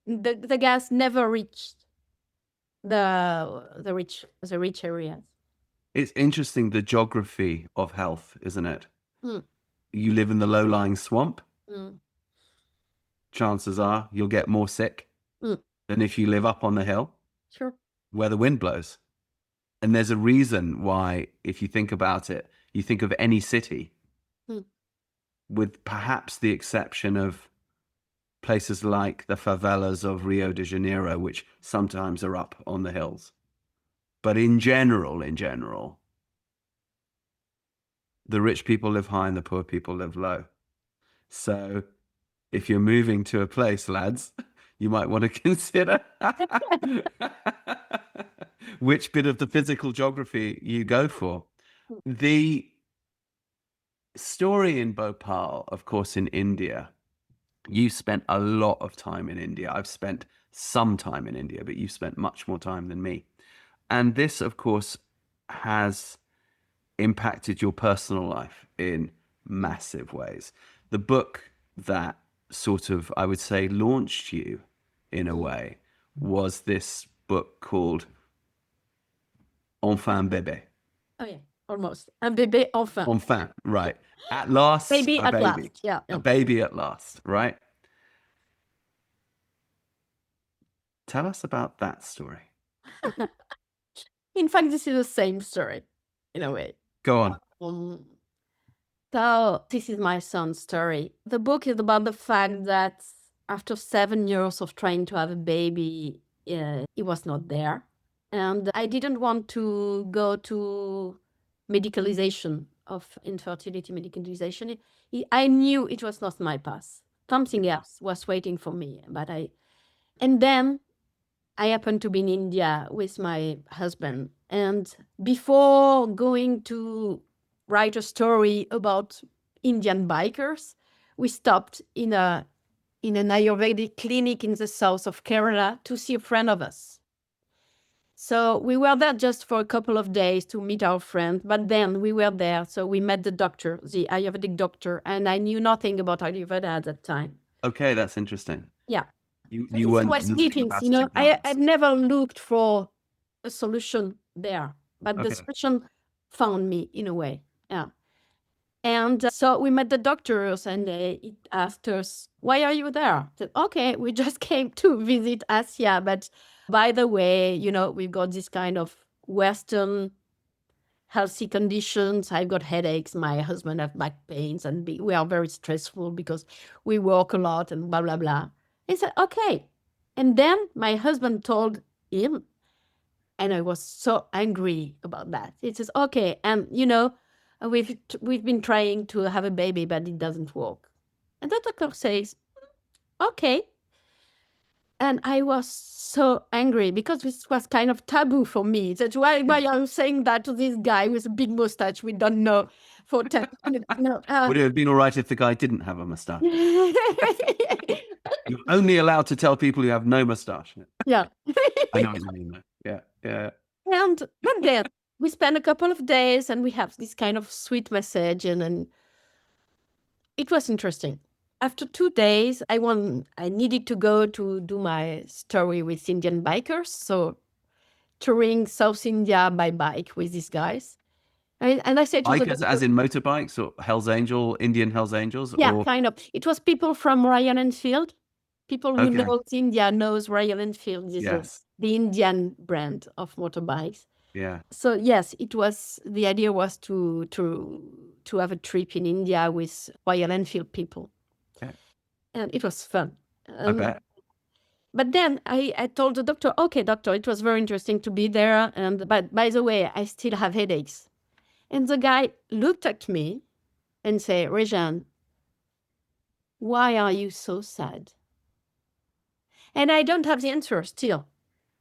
the gas never reached the rich areas. It's interesting, the geography of health, isn't it? Mm. You live in the low-lying swamp, Mm. chances are you'll get more sick Mm. than if you live up on the hill Sure. where the wind blows. And there's a reason why, if you think about it, you think of any city, with perhaps the exception of places like the favelas of Rio de Janeiro, which sometimes are up on the hills. But in general, the rich people live high and the poor people live low. So if you're moving to a place, lads, you might want to consider which bit of the physical geography you go for. The story in Bhopal, of course, in India, you spent a lot of time in India. I've spent some time in India, but you've spent much more time than me. And this, of course, has impacted your personal life in massive ways. The book that sort of, I would say, launched you in a way was this book called Enfin Bébé. Oh yeah, almost. Un bébé enfin. Enfin, right. At last, Baby a at baby. last, yeah. A baby at last, right? Tell us about that story. In fact, this is the same story, in a way. Go on. So this is my son's story. The book is about the fact that after 7 years of trying to have a baby, he was not there. And I didn't want to go to medicalization of infertility, medicalization. I knew it was not my path. Something else was waiting for me. And then I happened to be in India with my husband. And before going to write a story about Indian bikers, we stopped in an Ayurvedic clinic in the south of Kerala to see a friend of us. So we were there just for a couple of days to meet our friend, but then we were there. So we met the doctor, the Ayurvedic doctor, and I knew nothing about Ayurveda at that time. Okay, that's interesting. Yeah. You weren't meetings, I've never looked for a solution there, but the solution found me in a way. Yeah. And so we met the doctors, and they asked us, "Why are you there?" I said, "Okay, we just came to visit Asia, but by the way, we've got this kind of Western healthy conditions. I've got headaches. My husband have back pains, and we are very stressful because we work a lot and blah, blah, blah." He said, "Okay." And then my husband told him, and I was so angry about that. He says, "Okay, and we've been trying to have a baby, but it doesn't work." And the doctor says, "Okay." And I was so angry because this was kind of taboo for me. That's why are you saying that to this guy with a big mustache we don't know for 10 minutes? Would it have been all right if the guy didn't have a mustache? You're only allowed to tell people you have no mustache. Yeah. I know what you mean, though. Yeah. But then we spent a couple of days and we have this kind of sweet message, and it was interesting. After 2 days, I needed to go to do my story with Indian bikers, so touring South India by bike with these guys. And I said to bikers, as in motorbikes or Indian Hells Angels? Yeah, kind of. It was people from Royal Enfield. People who knows India knows Royal Enfield. This is the Indian brand of motorbikes. Yeah. So yes, the idea was to have a trip in India with Royal Enfield people. Yeah. And it was fun. I bet. But then I told the doctor, okay, doctor, it was very interesting to be there. But by the way, I still have headaches. And the guy looked at me and said, Rejane, why are you so sad? And I don't have the answer still.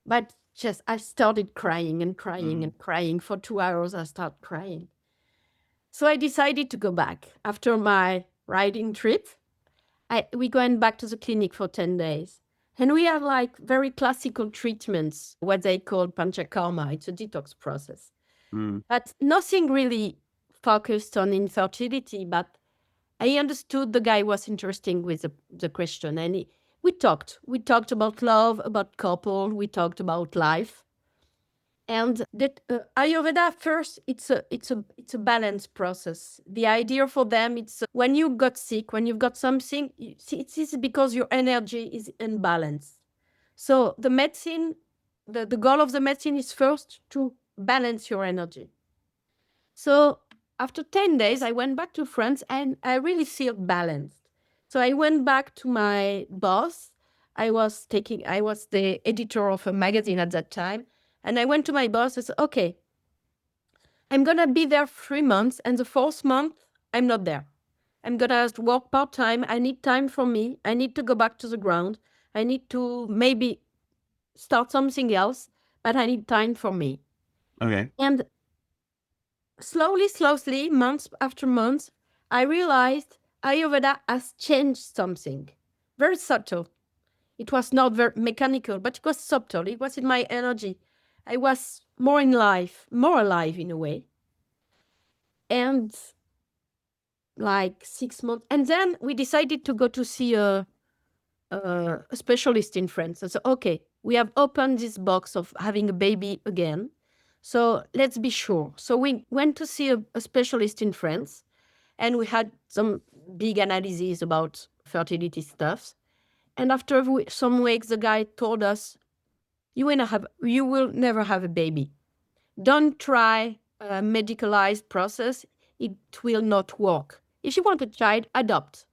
But just I started crying and crying and crying. For 2 hours, I started crying. So I decided to go back. After my riding trip, we went back to the clinic for 10 days. And we have like very classical treatments, what they call panchakarma. It's a detox process. But nothing really focused on infertility. But I understood the guy was interesting with the question. And we talked. We talked about love, about couple. We talked about life. And that Ayurveda first, it's a balanced process. The idea for them, it's when you got sick, when you've got something, it's because your energy is imbalanced. So the medicine, the goal of the medicine is first to balance your energy. So after 10 days, I went back to France and I really feel balanced. So I went back to my boss. I was the editor of a magazine at that time. And I went to my boss and said, okay, I'm going to be there 3 months. And the 4th month, I'm not there. I'm going to work part-time. I need time for me. I need to go back to the ground. I need to maybe start something else, but I need time for me. Okay. And slowly, months after months, I realized Ayurveda has changed something. Very subtle. It was not very mechanical, but it was subtle. It was in my energy. I was more alive in a way. And like 6 months. And then we decided to go to see a specialist in France. I said, okay, we have opened this box of having a baby again. So let's be sure. So we went to see a specialist in France. And we had some big analyses about fertility stuff. And after some weeks, the guy told us, you will never have a baby. Don't try a medicalized process. It will not work. If you want a child, adopt.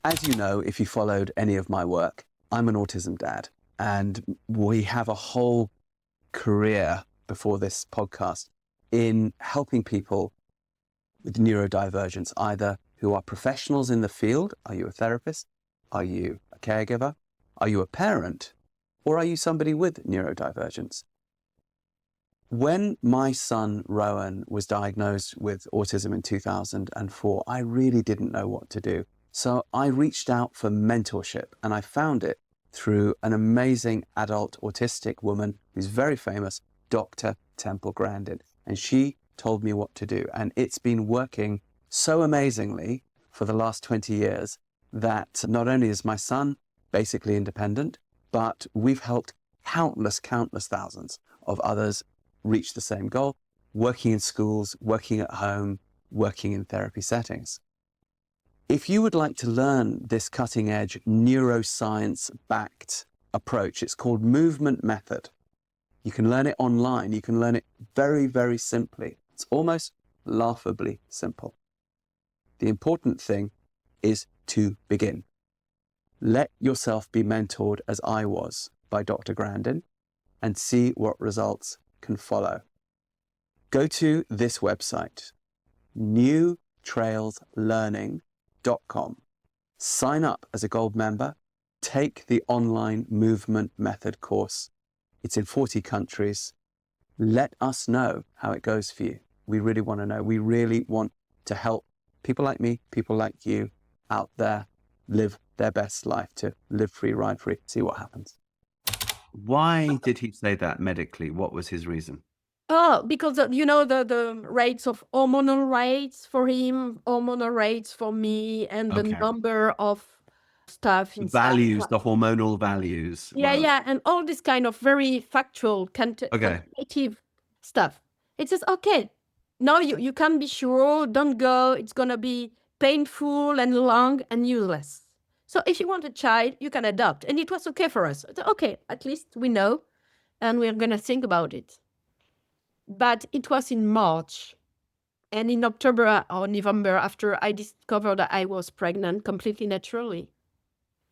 As you know, if you followed any of my work, I'm an autism dad, and we have a whole career before this podcast in helping people with neurodivergence, either who are professionals in the field. Are you a therapist? Are you a caregiver? Are you a parent? Or are you somebody with neurodivergence? When my son, Rowan, was diagnosed with autism in 2004, I really didn't know what to do. So I reached out for mentorship, and I found it through an amazing adult autistic woman who's very famous, Dr. Temple Grandin. And she told me what to do. And it's been working so amazingly for the last 20 years that not only is my son basically independent, but we've helped countless thousands of others reach the same goal, working in schools, working at home, working in therapy settings. If you would like to learn this cutting edge neuroscience-backed approach, it's called Movement Method. You can learn it online. You can learn it very, very simply. It's almost laughably simple. The important thing is to begin. Let yourself be mentored as I was by Dr. Grandin and see what results can follow. Go to this website, newtrailslearning.com. Sign up as a gold member. Take the online Movement Method course. It's in 40 countries. Let us know how it goes for you. We really want to know. We really want to help people like me, people like you out there live their best life, to live free, ride free, see what happens. Why did he say that medically? What was his reason? Oh, because the rates of hormonal rates for him, hormonal rates for me, and the number of stuff The inside. values, the hormonal values. Yeah, and all this kind of very factual, quantitative stuff. It says, okay, now you can be sure, don't go, it's going to be painful and long and useless. So if you want a child, you can adopt. And it was okay for us. Okay, at least we know, and we're going to think about it. But it was in March. And in October or November, after I discovered that I was pregnant completely naturally.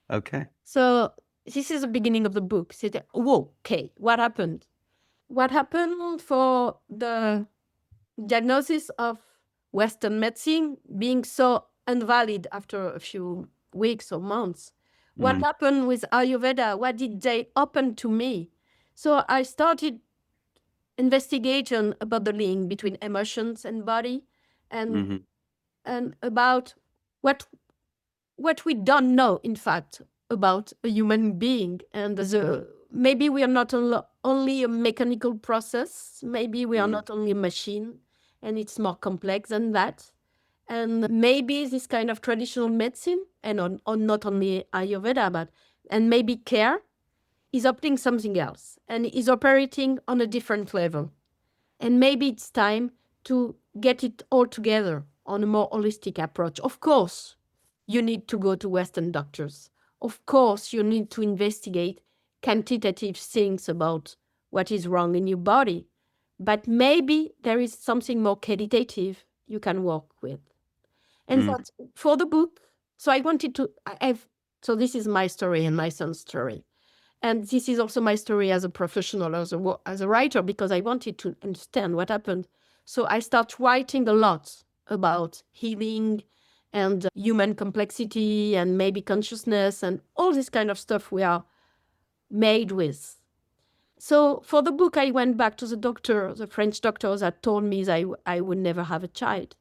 Okay. So this is the beginning of the book. So, whoa, okay, what happened? What happened for the diagnosis of Western medicine being so invalid after a few weeks or months? What happened with Ayurveda? What did they open to me? So I started investigation about the link between emotions and body, and and about what we don't know, in fact, about a human being. And maybe we are not only a mechanical process, maybe we are not only a machine, and it's more complex than that. And maybe this kind of traditional medicine, and on not only Ayurveda, but and maybe care, is opting something else and is operating on a different level. And maybe it's time to get it all together on a more holistic approach. Of course, you need to go to Western doctors. Of course, you need to investigate quantitative things about what is wrong in your body. But maybe there is something more qualitative you can work with. And that for the book, so I wanted to, so this is my story and my son's story. And this is also my story as a professional, as a writer, because I wanted to understand what happened. So I start writing a lot about healing and human complexity and maybe consciousness and all this kind of stuff we are made with. So for the book, I went back to the doctor, the French doctor that told me that I would never have a child.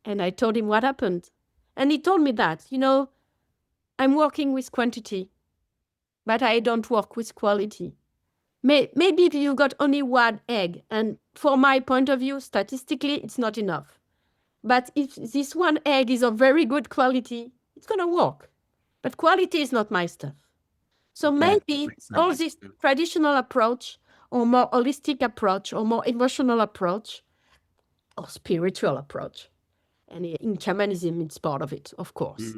And I told him what happened. And he told me that, I'm working with quantity, but I don't work with quality. Maybe if you've got only one egg, and from my point of view, statistically, it's not enough. But if this one egg is of very good quality, it's going to work. But quality is not my stuff. So maybe all this traditional approach or more holistic approach or more emotional approach or spiritual approach, and in shamanism, it's part of it, of course.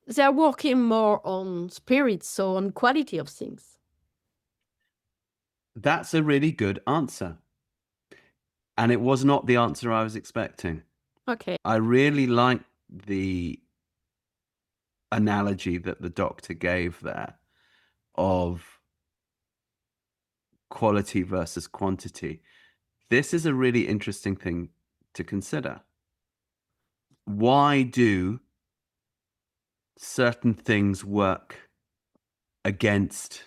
They're working more on spirits, so on quality of things. That's a really good answer. And it was not the answer I was expecting. Okay. I really like the analogy that the doctor gave there of quality versus quantity. This is a really interesting thing to consider. Why do certain things work against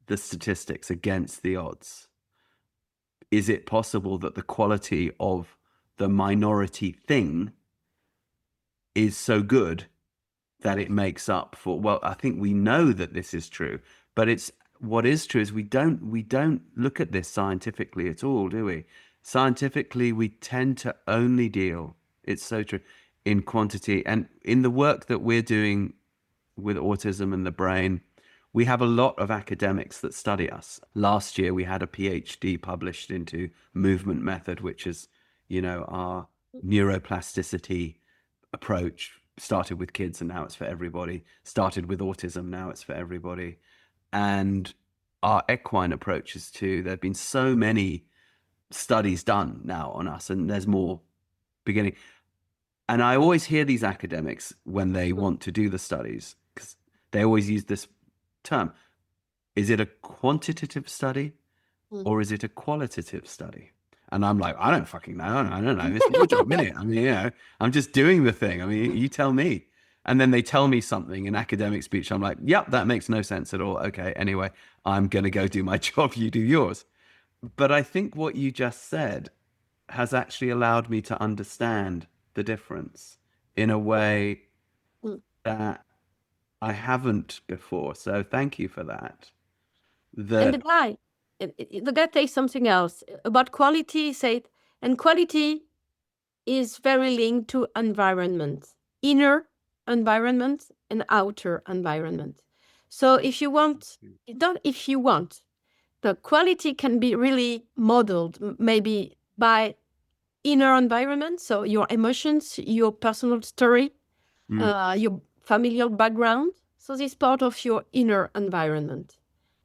the statistics, against the odds? Is it possible that the quality of the minority thing is so good that it makes up for, well, I think we know that this is true, but it's what is true is we don't look at this scientifically at all, do we? Scientifically, we tend to only deal, it's so true, in quantity. And in the work that we're doing with autism and the brain, we have a lot of academics that study us. Last year, we had a PhD published into movement method, which is, our neuroplasticity approach. Started with kids and now it's for everybody. Started with autism, now it's for everybody. And our equine approaches too. There have been so many studies done now on us, and there's more beginning. And I always hear these academics when they want to do the studies, because they always use this term. Is it a quantitative study or is it a qualitative study? And I'm like, I don't fucking know. I don't know. It's your job, innit? I mean, I'm just doing the thing. I mean, you tell me. And then they tell me something in academic speech. I'm like, yep, that makes no sense at all. Okay, anyway, I'm going to go do my job. You do yours. But I think what you just said has actually allowed me to understand the difference in a way that I haven't before. So thank you for that. And the guy takes something else about quality. He said, and quality is very linked to environment, inner environment and outer environment. So if you want, the quality can be really modeled maybe by inner environment. So your emotions, your personal story, your familial background. So this is part of your inner environment.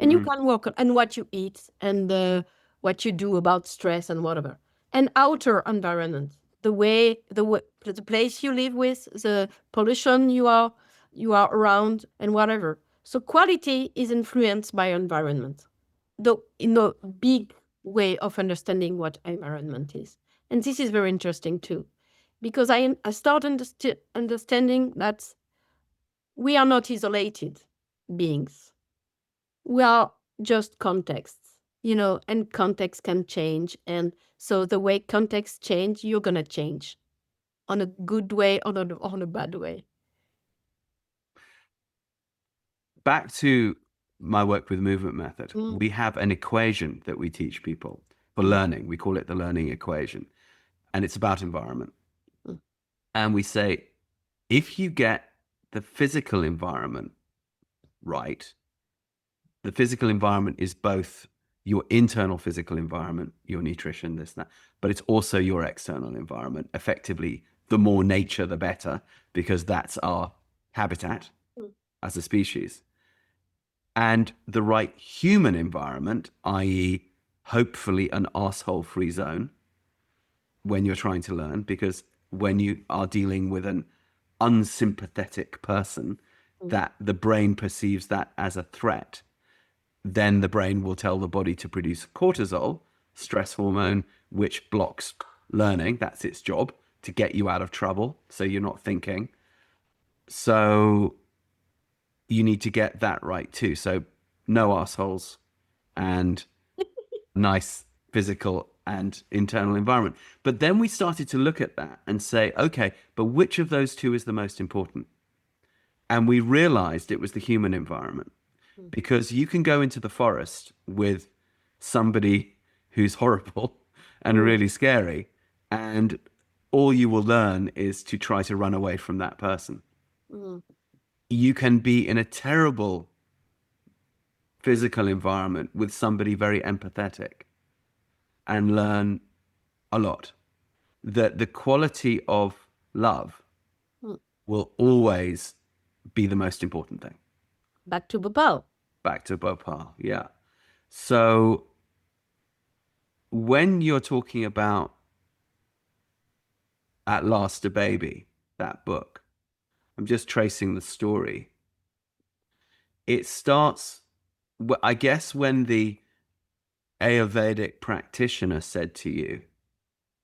And you can work on and what you eat and what you do about stress and whatever. And outer environment, the place you live with, the pollution you are around, and whatever. So quality is influenced by environment, though in a big way of understanding what environment is. And this is very interesting too, because I start understanding that we are not isolated beings. We are just contexts, and context can change. And so the way context change, you're going to change on a good way or on a bad way. Back to my work with movement method, we have an equation that we teach people for learning. We call it the learning equation, and it's about environment. And we say, if you get the physical environment right, the physical environment is both your internal physical environment, your nutrition, this, that, but it's also your external environment. Effectively, the more nature, the better, because that's our habitat as a species. And the right human environment, i.e., hopefully an asshole-free zone when you're trying to learn, because when you are dealing with an unsympathetic person, that the brain perceives that as a threat, then the brain will tell the body to produce cortisol, stress hormone, which blocks learning. That's its job, to get you out of trouble, so you're not thinking. So you need to get that right too. So no assholes and nice physical and internal environment. But then we started to look at that and say, okay, but which of those two is the most important? And we realized it was the human environment, because you can go into the forest with somebody who's horrible and really scary, and all you will learn is to try to run away from that person. You can be in a terrible physical environment with somebody very empathetic and learn a lot. That the quality of love will always be the most important thing. Back to Bhopal. Back to Bhopal, yeah. So when you're talking about At Last a Baby, that book, I'm just tracing the story. It starts, I guess, when the Ayurvedic practitioner said to you,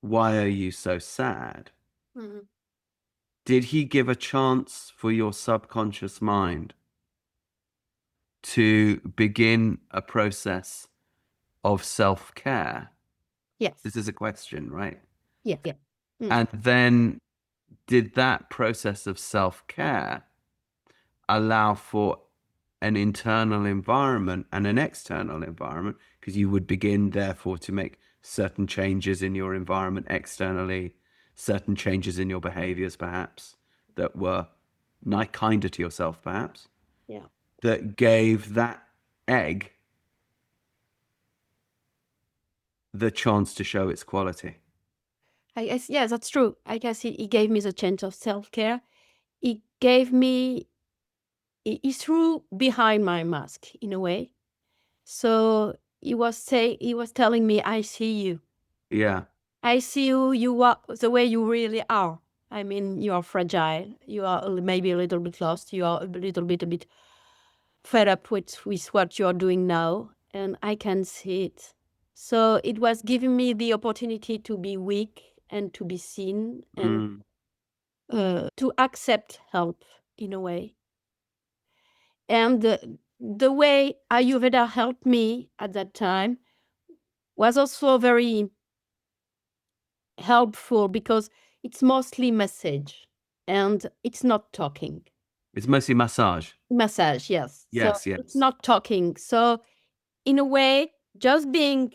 "Why are you so sad?" Did he give a chance for your subconscious mind to begin a process of self-care? Yes. This is a question, right? Yeah. And then did that process of self-care allow for an internal environment and an external environment? Because you would begin, therefore, to make certain changes in your environment externally, certain changes in your behaviors, perhaps, that were kinder to yourself, perhaps, that gave that egg the chance to show its quality. I guess, yeah, that's true. I guess he gave me the chance of self-care. He gave me, he threw behind my mask in a way. So he was telling me, I see you. Yeah. I see you are the way you really are. I mean, you are fragile. You are maybe a little bit lost. You are a bit fed up with what you are doing now. And I can see it. So it was giving me the opportunity to be weak and to be seen and to accept help in a way. And the way Ayurveda helped me at that time was also very helpful, because it's mostly message and it's not talking. It's mostly massage. Massage, yes. Yes, so yes. It's not talking. So in a way, just being,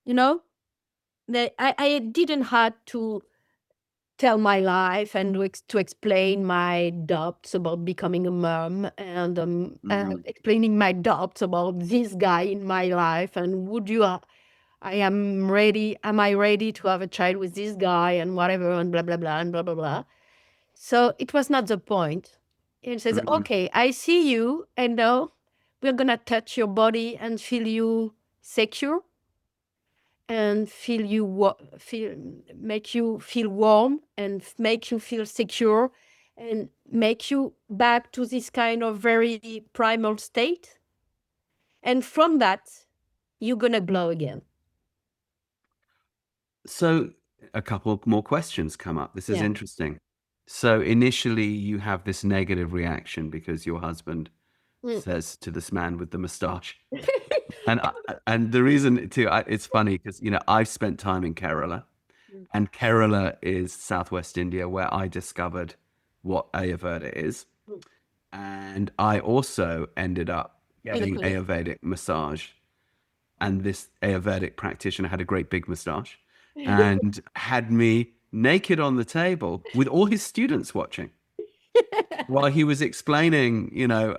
I didn't have to tell my life and to explain my doubts about becoming a mom, and explaining my doubts about this guy in my life, and am I ready to have a child with this guy, and whatever, and blah, blah, blah, and blah, blah, blah. So it was not the point. It says, okay, I see you, and now we're going to touch your body and feel you secure. and make you feel warm and make you feel secure and make you back to this kind of very primal state. And from that, you're going to glow again. So a couple more questions come up. This is Yeah. interesting. So initially you have this negative reaction because your husband says to this man with the mustache. And the reason too, it's funny because, I've spent time in Kerala, and Kerala is Southwest India, where I discovered what Ayurveda is. And I also ended up getting Ayurvedic massage. And this Ayurvedic practitioner had a great big mustache and had me naked on the table with all his students watching while he was explaining,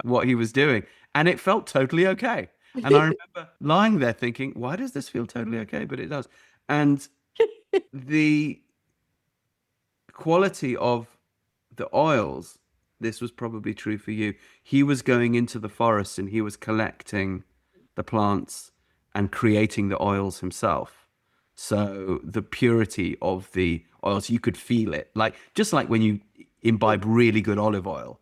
what he was doing. And it felt totally okay. And I remember lying there thinking, why does this feel totally okay? But it does. And the quality of the oils, this was probably true for you. He was going into the forest and he was collecting the plants and creating the oils himself. So the purity of the oils, you could feel it. Just like when you imbibe really good olive oil,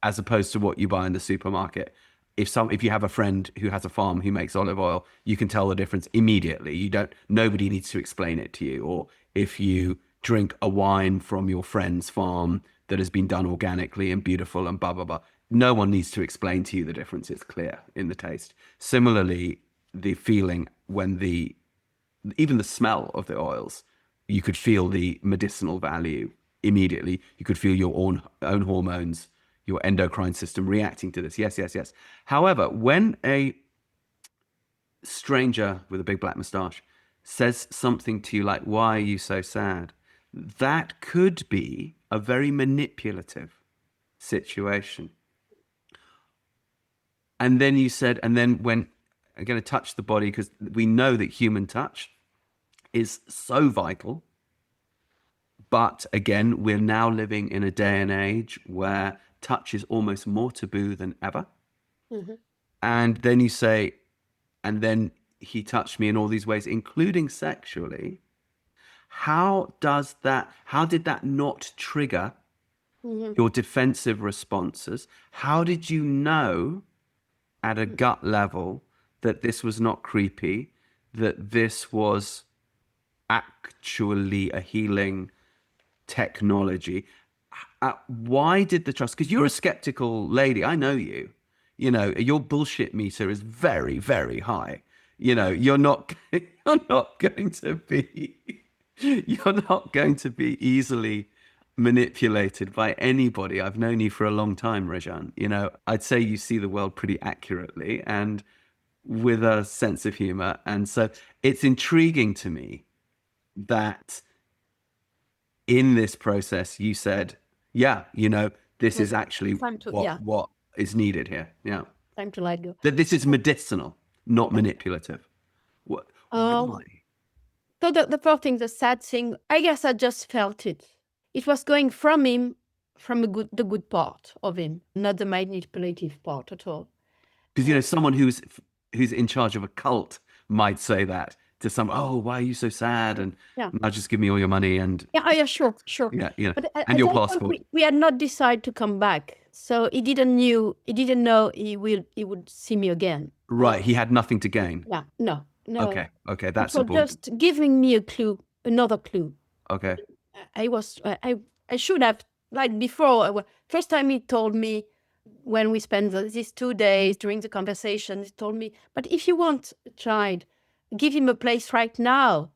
as opposed to what you buy in the supermarket. If you have a friend who has a farm who makes olive oil, you can tell the difference immediately. Nobody needs to explain it to you. Or if you drink a wine from your friend's farm that has been done organically and beautiful and blah, blah, blah, no one needs to explain to you the difference. It's clear in the taste. Similarly, the feeling when even the smell of the oils, you could feel the medicinal value immediately. You could feel your own hormones, your endocrine system reacting to this. Yes, yes, yes. However, when a stranger with a big black mustache says something to you like, why are you so sad? That could be a very manipulative situation. And then you said, and then when I'm going to touch the body, because we know that human touch is so vital. But again, we're now living in a day and age where touch is almost more taboo than ever. And then you say, and then he touched me in all these ways, including sexually. How did that not trigger your defensive responses? How did you know at a gut level that this was not creepy, that this was actually a healing technology? Why did the trust? Because you're a skeptical lady. I know you. Your bullshit meter is very, very high. You're not going to be easily manipulated by anybody. I've known you for a long time, Rejane. I'd say you see the world pretty accurately and with a sense of humor. And so it's intriguing to me that in this process you said, yeah, this is actually what is needed here. Yeah. Time to let go. That this is medicinal, not manipulative. What? Why? So the first thing, the sad thing, I guess I just felt it. It was going from him, from the good part of him, not the manipulative part at all. Because someone who's in charge of a cult might say that to someone. Oh, why are you so sad? And now just give me all your money and sure. Yeah. But and your passport. We had not decided to come back, so he didn't know he would see me again. Right, he had nothing to gain. Yeah, no. Okay, that's so important. Just giving me another clue. Okay. I should have, like before, first time he told me, when we spent these 2 days during the conversation, he told me, but if you want a child, give him a place right now.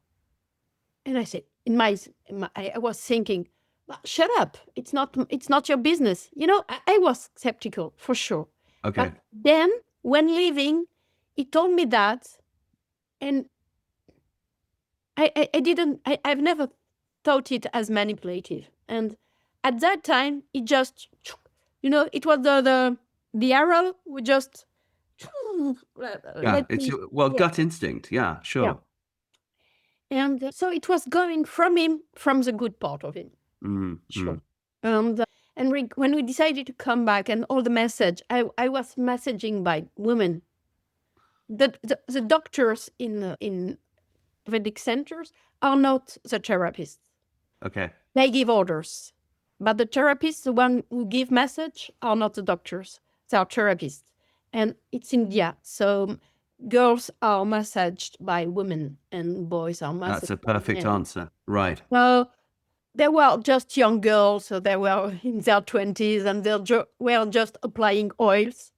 And I said, I was thinking, well, shut up. It's not your business. I was skeptical for sure. Okay. But then when leaving, he told me that, and I've never thought it as manipulative. And at that time, it just, it was the arrow would just. It's gut instinct. Yeah, sure. Yeah. And so it was going from him, from the good part of him. Sure. And when we decided to come back, and all the message, I was messaging by women. The doctors in Ayurvedic centers are not the therapists. Okay. They give orders. But the therapists, the one who give message, are not the doctors. They are therapists. And it's India. So girls are massaged by women and boys are massaged That's a by perfect men. answer. Right. So they were just young girls. So they were in their 20s and they were just applying oils.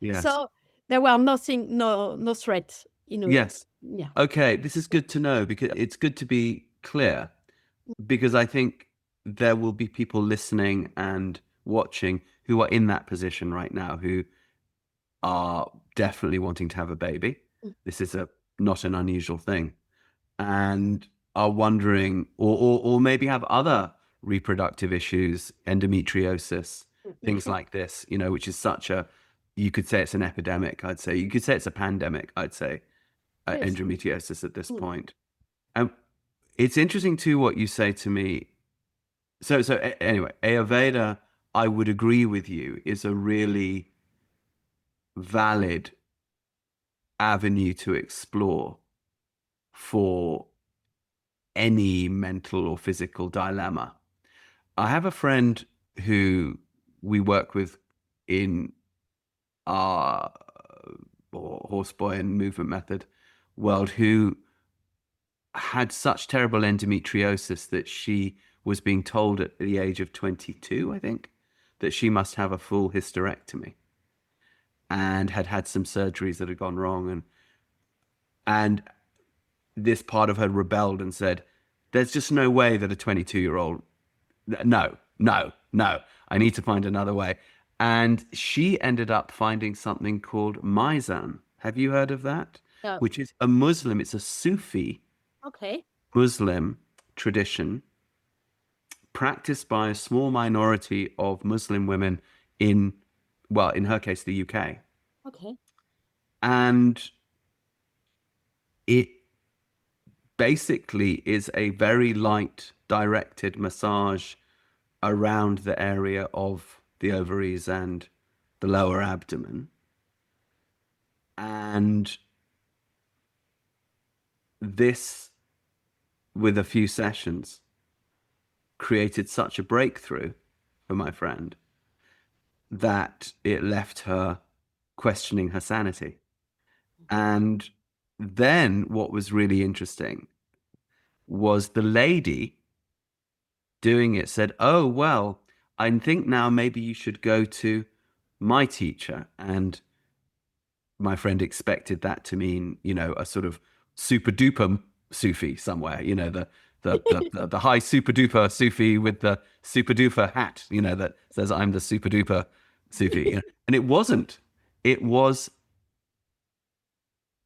Yes. So there were nothing, no threat. Yes. Yeah. Okay. This is good to know, because it's good to be clear, because I think there will be people listening and watching who are in that position right now, who are definitely wanting to have a baby. This is not an unusual thing, and are wondering, or maybe have other reproductive issues, endometriosis, things like this, which is you could say it's an epidemic. I'd say you could say it's a pandemic. I'd say Yes. endometriosis at this point. And it's interesting too what you say to me. So anyway, Ayurveda, I would agree with you, is a really valid avenue to explore for any mental or physical dilemma. I have a friend who we work with in our horseboy and movement method world, who had such terrible endometriosis that she was being told at the age of 22, I think, that she must have a full hysterectomy, and had some surgeries that had gone wrong. And this part of her rebelled and said, there's just no way that a 22-year-old, no, I need to find another way. And she ended up finding something called Mizan. Have you heard of that? No. Which is a Muslim, it's a Sufi Okay. Muslim tradition practiced by a small minority of Muslim women in her case, the UK. Okay. And it basically is a very light, directed massage around the area of the ovaries and the lower abdomen. And this, with a few sessions, created such a breakthrough for my friend that it left her questioning her sanity. And then what was really interesting was the lady doing it said, oh, well, I think now maybe you should go to my teacher. And my friend expected that to mean, a sort of super duper Sufi somewhere, the high super duper Sufi with the super duper hat, that says I'm the super duper Sufi. And it wasn't. It was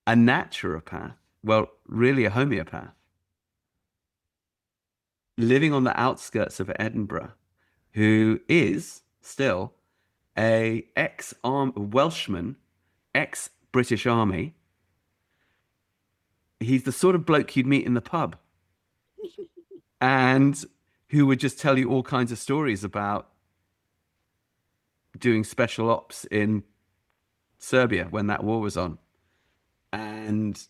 a naturopath, well, really a homeopath, living on the outskirts of Edinburgh, who is still a Welshman, ex-British Army. He's the sort of bloke you'd meet in the pub, and who would just tell you all kinds of stories about doing special ops in Serbia when that war was on, and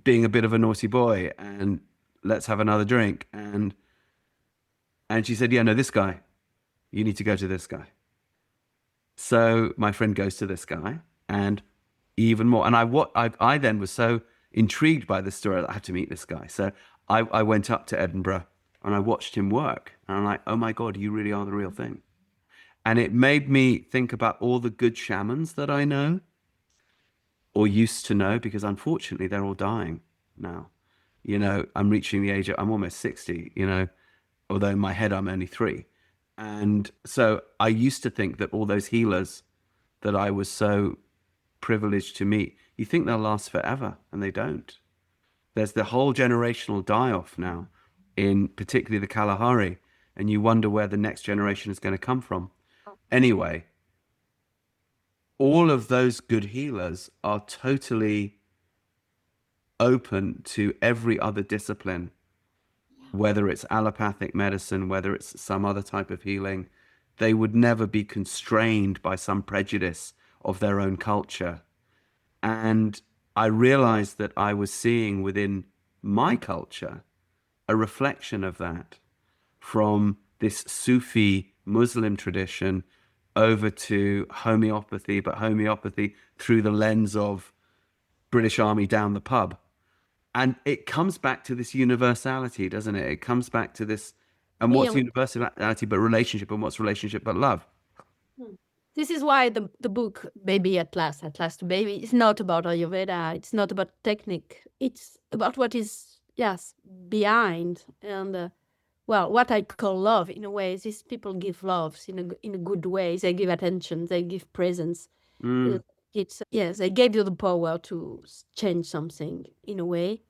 being a bit of a naughty boy, and let's have another drink. And she said, yeah, no, this guy, you need to go to this guy. So my friend goes to this guy, and even more. And I then was so intrigued by this story that I had to meet this guy. So I went up to Edinburgh and I watched him work. And I'm like, oh my God, you really are the real thing. And it made me think about all the good shamans that I know or used to know, because unfortunately they're all dying now. I'm reaching the age I'm almost 60, although in my head I'm only 3. And so I used to think that all those healers that I was so privileged to meet, you think they'll last forever, and they don't. There's the whole generational die-off now, in particularly the Kalahari, and you wonder where the next generation is going to come from. Anyway, all of those good healers are totally open to every other discipline, whether it's allopathic medicine, whether it's some other type of healing. They would never be constrained by some prejudice of their own culture. And I realized that I was seeing within my culture a reflection of that, from this Sufi Muslim tradition over to homeopathy, but homeopathy through the lens of British Army down the pub. And it comes back to this universality, doesn't it? It comes back to this, and what's Really. universality but relationship, and what's relationship but love? This is why the book, Baby at Last Baby, is not about Ayurveda. It's not about technique. It's about what is, yes, behind. And, well, what I call love, in a way, these people give love in a good way. They give attention. They give presence. It's, yes, they gave you the power to change something, in a way.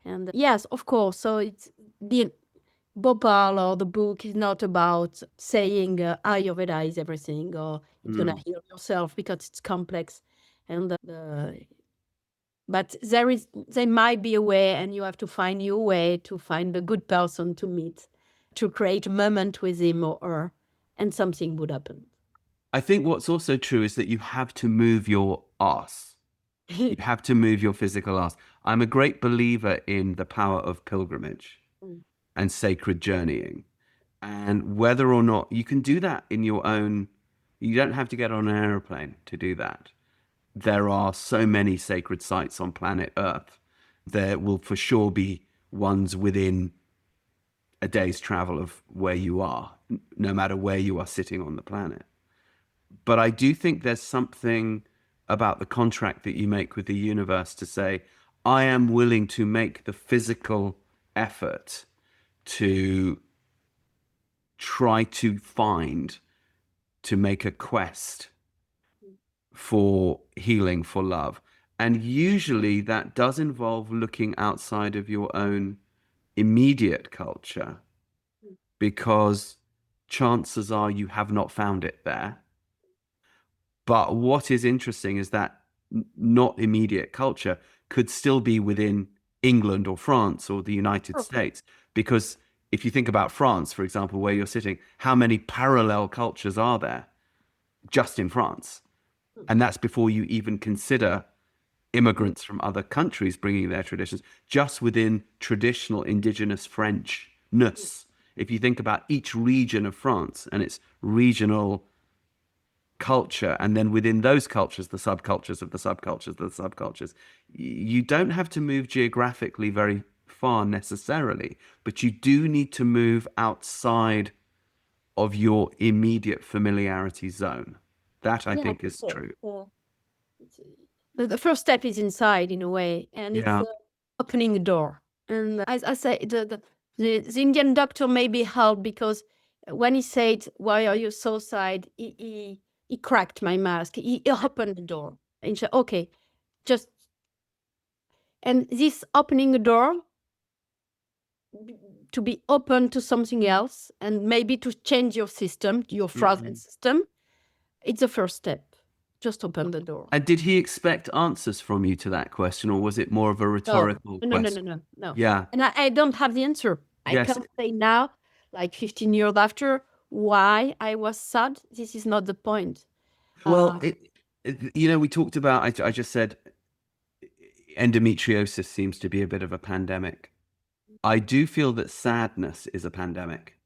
And, yes, of course. So it's the Bhopal or the book is not about saying Ayurveda is everything or it's gonna heal yourself, because it's complex. And but there might be a way, and you have to find your way to find a good person to meet, to create a moment with him or her, and something would happen. I think what's also true is that you have to move your ass. You have to move your physical ass. I'm a great believer in the power of pilgrimage and sacred journeying. And whether or not you can do that in your own, you don't have to get on an aeroplane to do that. There are so many sacred sites on planet Earth. There will for sure be ones within a day's travel of where you are, no matter where you are sitting on the planet. But I do think there's something about the contract that you make with the universe to say, I am willing to make the physical effort to try to make a quest for healing, for love. And usually that does involve looking outside of your own immediate culture, because chances are you have not found it there. But what is interesting is that not immediate culture could still be within England or France or the United States. Because if you think about France, for example, where you're sitting, how many parallel cultures are there just in France? And that's before you even consider immigrants from other countries bringing their traditions, just within traditional indigenous Frenchness. If you think about each region of France and its regional culture, and then within those cultures, the subcultures of the subcultures of the subcultures, you don't have to move geographically very far necessarily, but you do need to move outside of your immediate familiarity zone. That I think is true. The first step is inside, in a way, and Yeah. it's opening a door. And as I say, the Indian doctor maybe helped, because when he said, "Why are you so sad?" He cracked my mask. He opened the door and said, "Okay, just." And this opening a door to be open to something else, and maybe to change your system, your frozen system, it's the first step. Just open the door. And did he expect answers from you to that question, or was it more of a rhetorical question? No. Yeah. And I don't have the answer. I Yes. can't say now, like 15 years after, why I was sad. This is not the point. Well, we talked about, I just said endometriosis seems to be a bit of a pandemic. I do feel that sadness is a pandemic.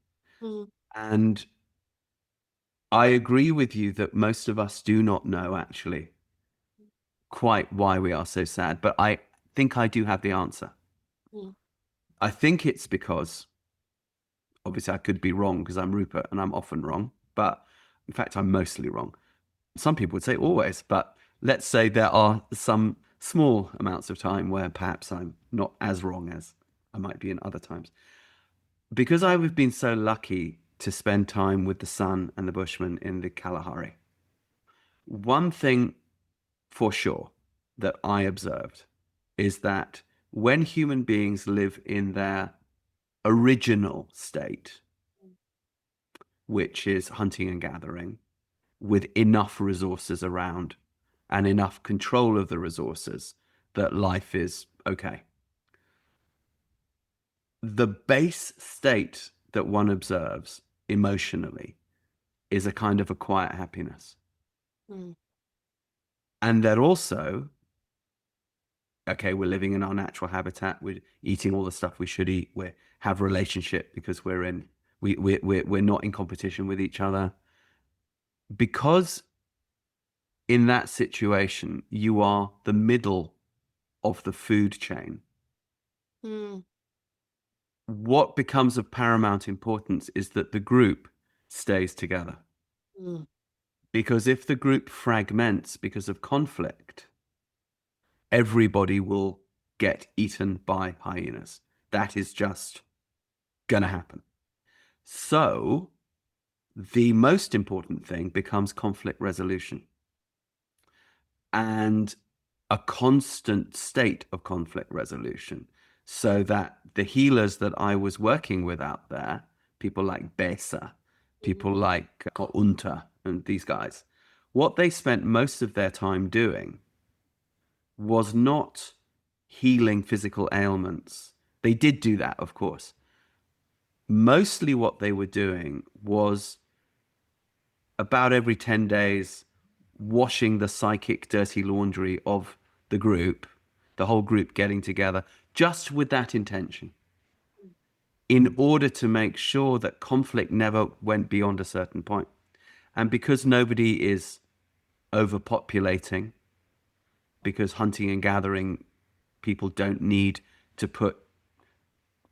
And I agree with you that most of us do not know actually quite why we are so sad, but I think I do have the answer. I think it's because, obviously I could be wrong because I'm Rupert and I'm often wrong, but in fact I'm mostly wrong. Some people would say always, but let's say there are some small amounts of time where perhaps I'm not as wrong as I might be in other times. Because I've been so lucky to spend time with the sun and the Bushmen in the Kalahari, one thing for sure that I observed is that when human beings live in their original state, which is hunting and gathering, with enough resources around and enough control of the resources, that life is okay. The base state that one observes emotionally is a kind of a quiet happiness. And that also okay, we're living in our natural habitat, we're eating all the stuff we should eat, we have relationship because we're not in competition with each other. Because in that situation, you are the middle of the food chain. Mm. What becomes of paramount importance is that the group stays together. Mm. Because if the group fragments because of conflict, everybody will get eaten by hyenas. That is just going to happen. So the most important thing becomes conflict resolution and a constant state of conflict resolution, so that the healers that I was working with out there, people like Besa, people like Unta, and these guys, what they spent most of their time doing was not healing physical ailments. They did do that, of course. Mostly what they were doing was about every 10 days washing the psychic dirty laundry of the group, the whole group getting together, just with that intention, in order to make sure that conflict never went beyond a certain point. And because nobody is overpopulating, because hunting and gathering people don't need to put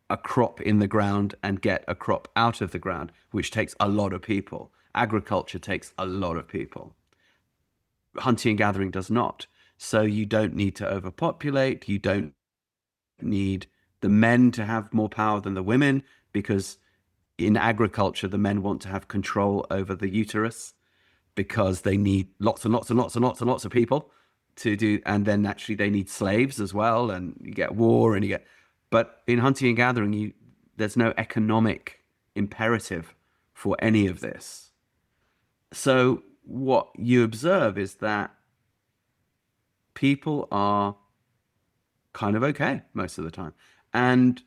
a crop in the ground and get a crop out of the ground, which takes a lot of people. Agriculture takes a lot of people. Hunting and gathering does not. So you don't need to overpopulate. You don't need the men to have more power than the women, because in agriculture, the men want to have control over the uterus because they need lots and lots and lots and lots and lots of people to do. And then naturally they need slaves as well. And you get war and you get, but in hunting and gathering, there's no economic imperative for any of this. So what you observe is that people are kind of okay most of the time. And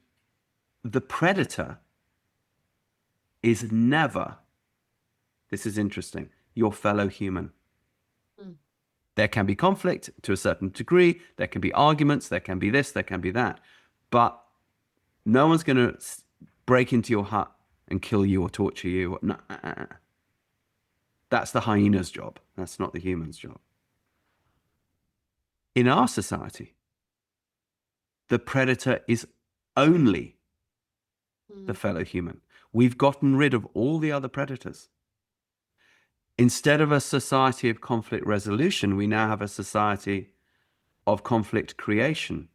the predator is never, this is interesting, your fellow human. Mm. There can be conflict to a certain degree. There can be arguments. There can be this, there can be that. But no one's going to break into your hut and kill you or torture you. No, that's the hyena's job. That's not the human's job. In our society, the predator is only the fellow human. We've gotten rid of all the other predators. Instead of a society of conflict resolution, we now have a society of conflict creation,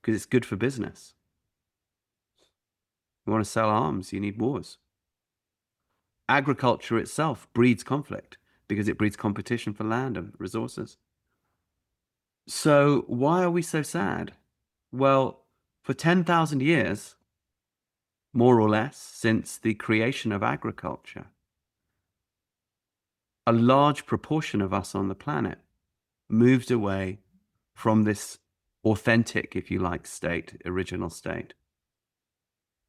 because it's good for business. You want to sell arms, you need wars. Agriculture itself breeds conflict because it breeds competition for land and resources. So why are we so sad? Well, for 10,000 years, more or less, since the creation of agriculture, a large proportion of us on the planet moved away from this authentic, if you like, state, original state,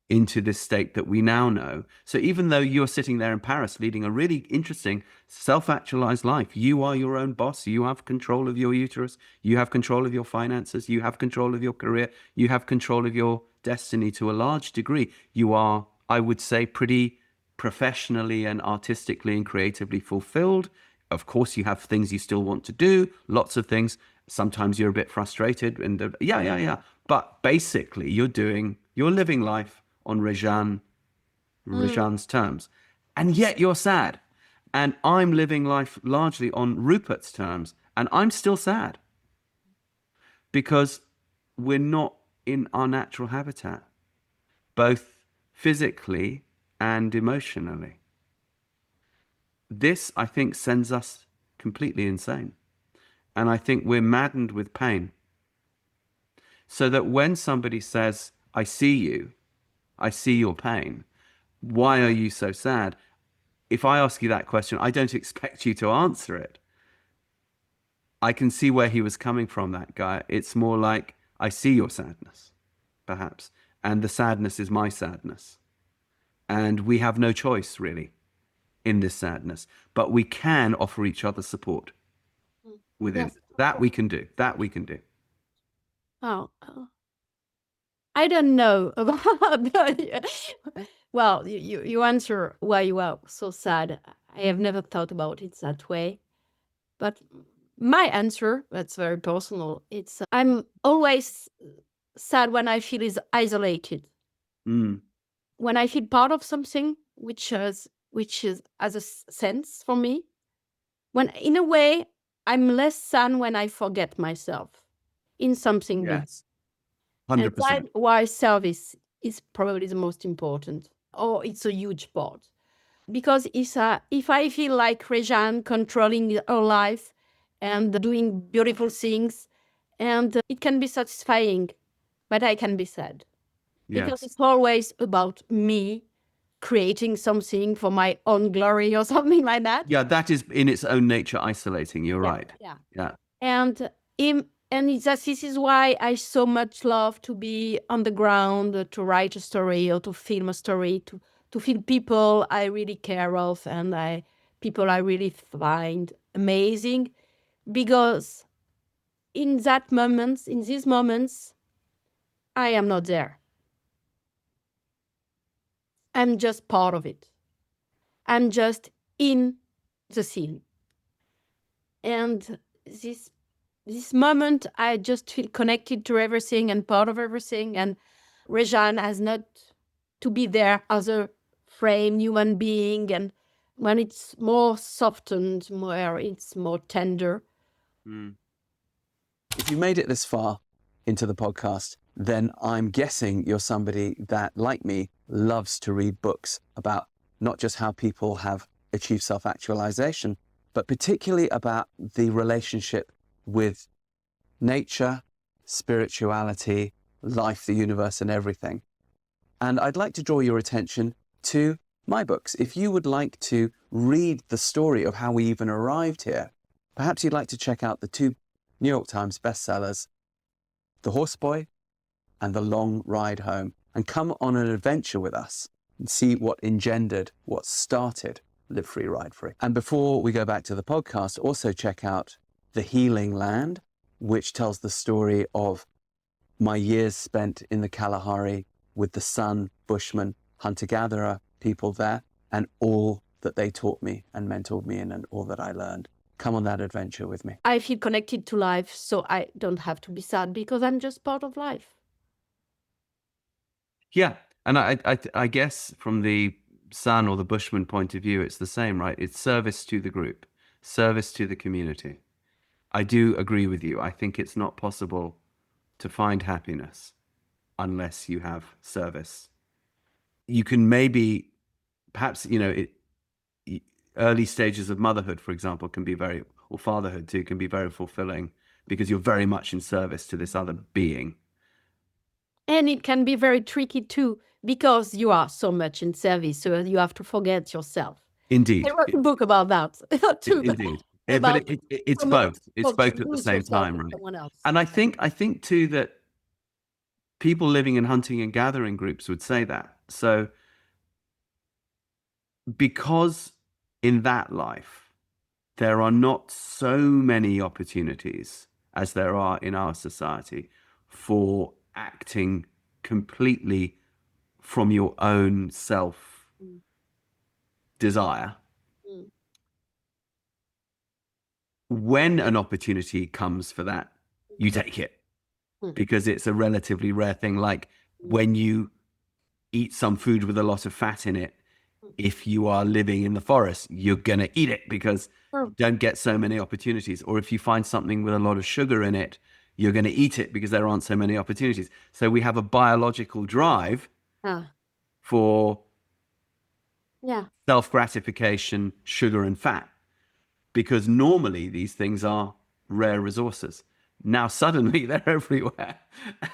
into this state that we now know. So even though you're sitting there in Paris leading a really interesting self-actualized life, you are your own boss, you have control of your uterus, you have control of your finances, you have control of your career, you have control of your destiny to a large degree. You are, I would say, pretty professionally and artistically and creatively fulfilled. Of course, you have things you still want to do, lots of things. Sometimes you're a bit frustrated and yeah. But basically, you're living life on Rejane's terms. And yet you're sad. And I'm living life largely on Rupert's terms. And I'm still sad. Because we're not in our natural habitat, both physically and emotionally. This, I think, sends us completely insane. And I think we're maddened with pain. So that when somebody says, I see you, I see your pain, why are you so sad? If I ask you that question, I don't expect you to answer it. I can see where he was coming from, that guy. It's more like, I see your sadness, perhaps. And the sadness is my sadness. And we have no choice, really, in this sadness. But we can offer each other support within. Yes. That we can do. That we can do. Oh, I don't know about well, you answer why you are so sad. I have never thought about it that way. But my answer, that's very personal, it's I'm always sad when I feel is isolated. Mm. When I feel part of something which is as a sense for me. When in a way I'm less sad when I forget myself in something big. Yes. And 100%. that's why service is probably the most important, or it's a huge part. Because if I feel like Rejane controlling her life and doing beautiful things, and it can be satisfying, but I can be sad. Because Yes. it's always about me creating something for my own glory or something like that. Yeah, that is in its own nature isolating. You're Yeah, right. yeah. Yeah. And this is why I so much love to be on the ground, to write a story or to film a story, to feel people I really care of and people I really find amazing. Because in these moments, I am not there. I'm just part of it. I'm just in the scene. And this moment, I just feel connected to everything and part of everything. And Rejane has not to be there as a frame human being. And when it's more softened, where it's more tender. Mm. If you made it this far into the podcast, then I'm guessing you're somebody that, like me, loves to read books about not just how people have achieved self-actualization, but particularly about the relationship with nature, spirituality, life, the universe, and everything. And I'd like to draw your attention to my books. If you would like to read the story of how we even arrived here, perhaps you'd like to check out the two New York Times bestsellers, The Horseboy and The Long Ride Home, and come on an adventure with us and see what engendered, what started Live Free, Ride Free. And before we go back to the podcast, also check out The Healing Land, which tells the story of my years spent in the Kalahari with the Sun, Bushmen, hunter-gatherer people there, and all that they taught me and mentored me in and all that I learned. Come on that adventure with me. I feel connected to life, so I don't have to be sad because I'm just part of life. Yeah. And I guess from the Sun or the Bushman point of view, it's the same, right? It's service to the group, service to the community. I do agree with you. I think it's not possible to find happiness unless you have service. You can maybe, perhaps, early stages of motherhood, for example, can be or fatherhood too, can be very fulfilling because you're very much in service to this other being. And it can be very tricky too, because you are so much in service, so you have to forget yourself. Indeed. I wrote a book about that too. Indeed. About But it's so both. much It's to both at the lose same yourself time, in right? someone else. And I think too that people living in hunting and gathering groups would say that. So because in that life, there are not so many opportunities as there are in our society for acting completely from your own self desire. Mm. When an opportunity comes for that, you take it because it's a relatively rare thing. Like when you eat some food with a lot of fat in it, if you are living in the forest, you're going to eat it because you don't get so many opportunities. Or if you find something with a lot of sugar in it, you're going to eat it because there aren't so many opportunities. So we have a biological drive for self-gratification, sugar and fat, because normally these things are rare resources. Now suddenly they're everywhere,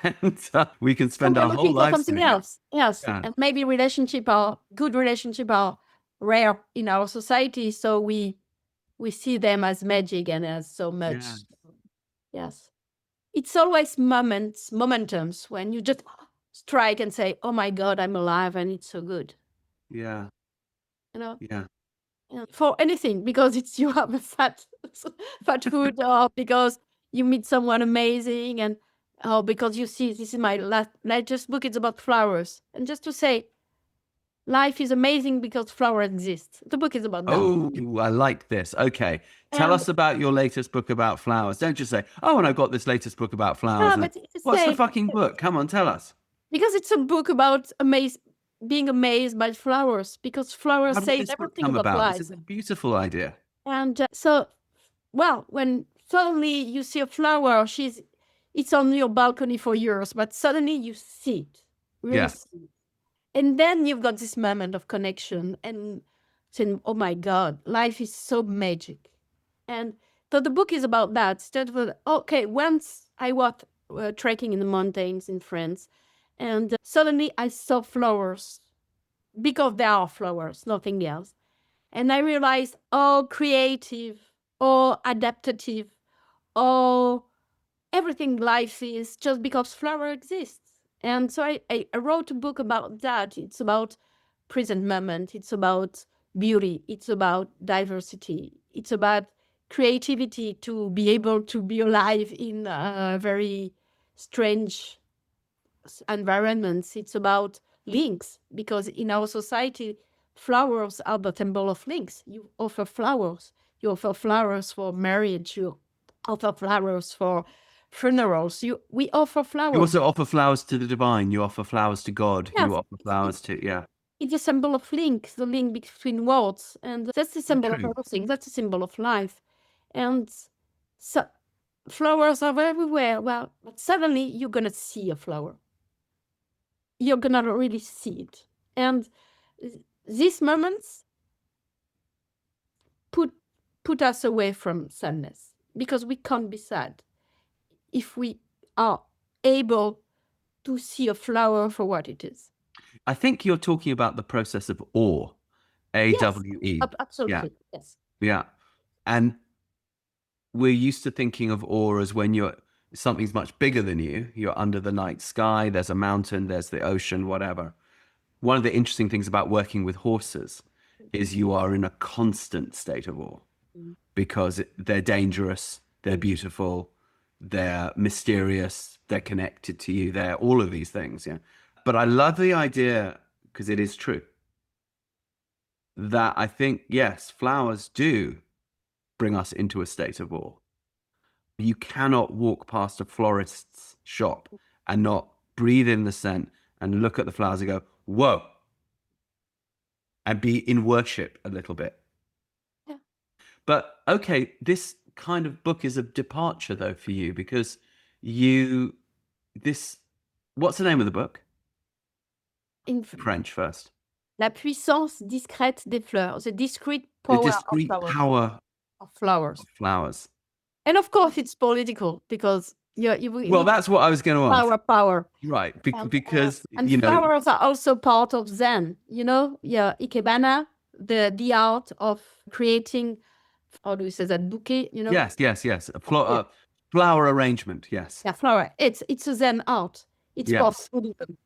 and we can spend We're our whole looking for lives something doing it. else. Yes, Yeah. and maybe good relationship are rare in our society, so we see them as magic and as so much. Yeah. Yes, it's always momentums when you just strike and say, "Oh my God, I'm alive," and it's so good. Yeah. You know. Yeah. For anything, because it's you have a fat food, or because you meet someone amazing, and Oh, because you see, this is my latest book. It's about flowers. And just to say, life is amazing because flowers exist. The book is about that. Oh, I like this. Okay. Tell And us about your latest book about flowers. Don't just say, oh, and I got this latest book about flowers. no, And but to what's the say, fucking book? Come on, tell us. because it's a book about being amazed by flowers, because flowers How did say this book everything come about about? life. This is a beautiful idea. And so, well, when suddenly you see a flower, it's on your balcony for years, but suddenly you see it, really Yeah. see it. And then you've got this moment of connection and saying, oh my God, life is so magic. And so the book is about that. Instead of, okay, once I was trekking in the mountains in France, and suddenly I saw flowers, because there are flowers, nothing else. And I realized, oh, creative, or adaptive, or everything life is just because flower exists. And so I wrote a book about that. It's about present moment. It's about beauty. It's about diversity. It's about creativity to be able to be alive in very strange environments. It's about links, because in our society, flowers are the symbol of links. You offer flowers. You offer flowers for marriage. You offer flowers for funerals. We offer flowers. You also offer flowers to the divine. You offer flowers to God. Yes, You offer flowers to, yeah. it's a symbol of link, the link between worlds, and that's the symbol of True. everything. That's a symbol of life, and so flowers are everywhere. Well, but suddenly you're gonna see a flower. You're gonna really see it, and these moments put us away from sadness, because we can't be sad if we are able to see a flower for what it is. I think you're talking about the process of awe. A-W-E. Absolutely, yes. Yeah. And we're used to thinking of awe as when something's much bigger than you. You're under the night sky, there's a mountain, there's the ocean, whatever. One of the interesting things about working with horses is you are in a constant state of awe because they're dangerous, they're beautiful, they're mysterious, they're connected to you, they're all of these things. Yeah. But I love the idea, because it is true, that I think, yes, flowers do bring us into a state of awe. You cannot walk past a florist's shop and not breathe in the scent and look at the flowers and go, whoa, and be in worship a little bit. Yeah. But okay, this kind of book is a departure though for you, because what's the name of the book? In French first. La puissance discrète des fleurs, the discrete The power discrete power of flowers. of flowers. And of course, it's political, because Well, that's what I was going to ask. Power. Right, because and flowers are also part of Zen. Yeah, Ikebana, the art of creating. How do you say that? Bouquet. Yes. A flower arrangement. Yes. Yeah, flower. It's a Zen art. It's Yes. post-Buddhism.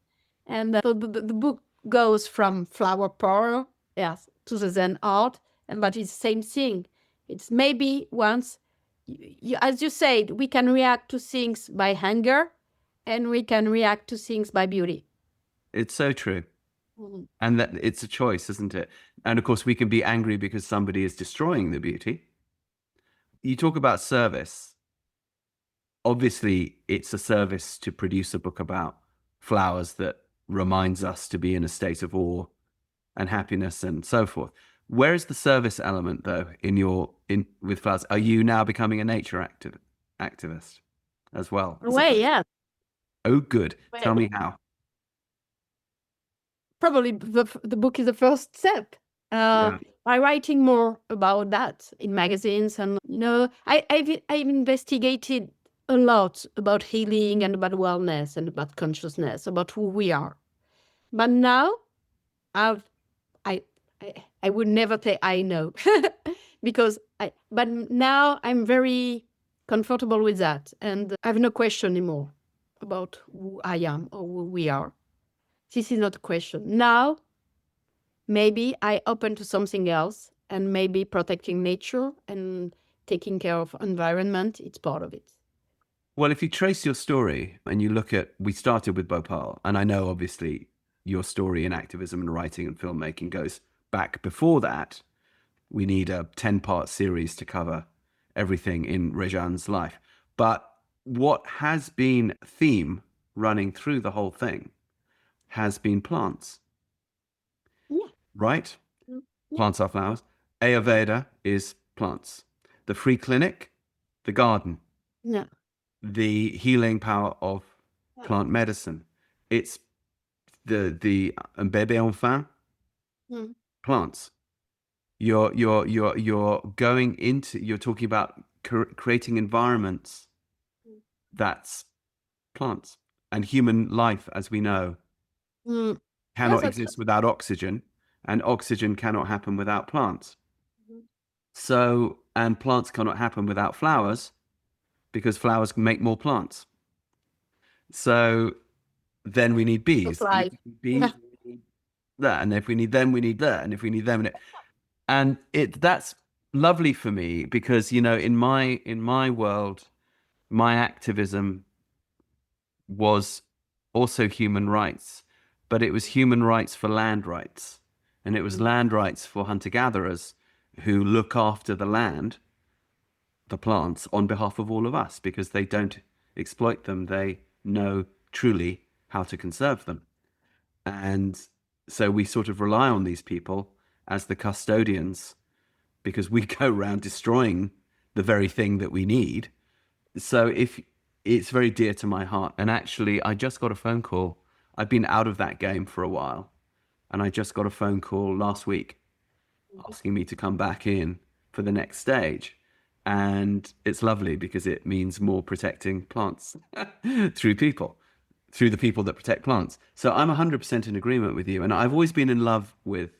And the book goes from flower power, yes, to the Zen art, but it's the same thing. It's maybe once, as you said, we can react to things by anger, and we can react to things by beauty. It's so true. Mm-hmm. And that it's a choice, isn't it? And of course, we can be angry because somebody is destroying the beauty. You talk about service. Obviously, it's a service to produce a book about flowers that reminds us to be in a state of awe and happiness and so forth. Where is the service element, though, with flowers? Are you now becoming a nature activist as well? Yeah. Oh, good. Tell me how. Probably the book is the first step. By writing more about that in magazines, and I've investigated a lot about healing and about wellness and about consciousness, about who we are. But now, I would never say I know, but now I'm very comfortable with that, and I have no question anymore about who I am or who we are. This is not a question. Now, maybe I open to something else, and maybe protecting nature and taking care of environment, it's part of it. Well, if you trace your story and you look at, we started with Bhopal, and I know obviously your story in activism and writing and filmmaking goes back before that. We need a 10-part series to cover everything in Rejane's life. But what has been a theme running through the whole thing has been plants, Yeah. right? Mm, yeah. Plants are flowers. Ayurveda is plants. The free clinic, the garden, Yeah. the healing power of plant medicine. It's the un bébé enfant, Mm, plants. You're talking about creating environments, mm, that's plants. And human life, as we know, mm. Yes, cannot exist without oxygen, and oxygen cannot happen without plants. Mhm. So, and plants cannot happen without flowers because flowers make more plants. So then we need That's bees. And if life. we need bees, we need that. And if we need them, we need that. And if we need them, and that's lovely for me because, you know, in my world, my activism was also human rights, but it was human rights for land rights. And it was Mm, land rights for hunter-gatherers who look after the land, the plants, on behalf of all of us because they don't exploit them. They know truly how to conserve them. And so we sort of rely on these people as the custodians because we go around destroying the very thing that we need. So if it's very dear to my heart, and actually I just got a phone call. I've been out of that game for a while, and I just got a phone call last week mhm. asking me to come back in for the next stage. And it's lovely because it means more protecting plants through people, through the people that protect plants. So I'm 100% in agreement with you. And I've always been in love with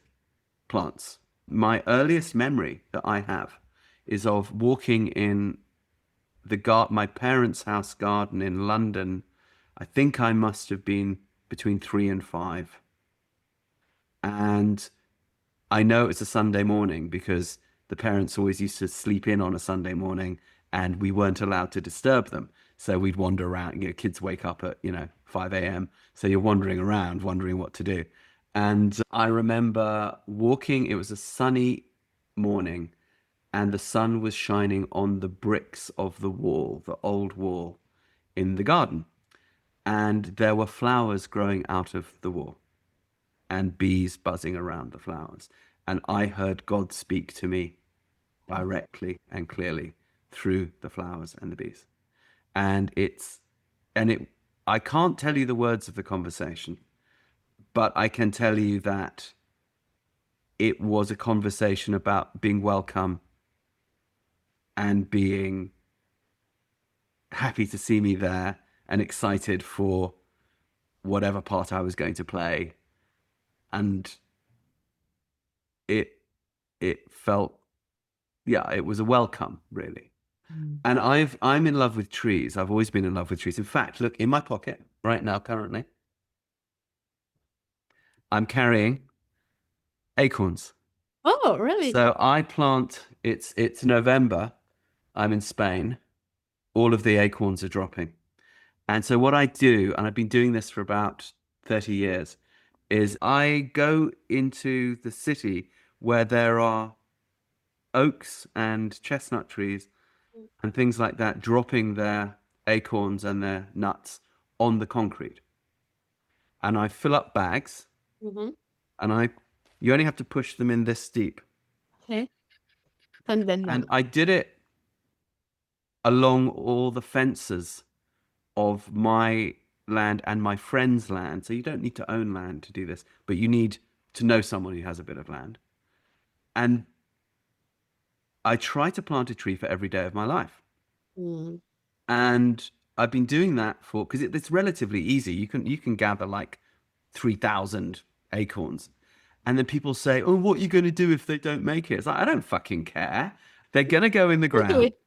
plants. My earliest memory that I have is of walking in my parents' house garden in London. I think I must have been between 3 and 5. And I know it's a Sunday morning because the parents always used to sleep in on a Sunday morning and we weren't allowed to disturb them. So we'd wander around, you know, kids wake up at, 5 a.m. So you're wandering around, wondering what to do. And I remember walking, it was a sunny morning and the sun was shining on the bricks of the wall, the old wall in the garden. And there were flowers growing out of the wall and bees buzzing around the flowers. And I heard God speak to me directly and clearly through the flowers and the bees. And I can't tell you the words of the conversation, but I can tell you that it was a conversation about being welcome and being happy to see me there and excited for whatever part I was going to play. And it it felt, yeah, it was a welcome, really. Mm. And I'm in love with trees. I've always been in love with trees. In fact, look, in my pocket right now, currently, I'm carrying acorns. Oh, really? So I plant, it's November, I'm in Spain, all of the acorns are dropping. And so what I do, and I've been doing this for about 30 years, is I go into the city where there are oaks and chestnut trees and things like that dropping their acorns and their nuts on the concrete. And I fill up bags Mm-hmm. and you only have to push them in this deep. Okay. And then And down. I did it along all the fences of my land and my friend's land. So you don't need to own land to do this, but you need to know someone who has a bit of land. And I try to plant a tree for every day of my life. Mm. And I've been doing that for because it's relatively easy. You can gather like 3,000 acorns, and then people say, "Oh, what are you going to do if they don't make it?" It's like I don't fucking care. They're gonna go in the Just do ground, it.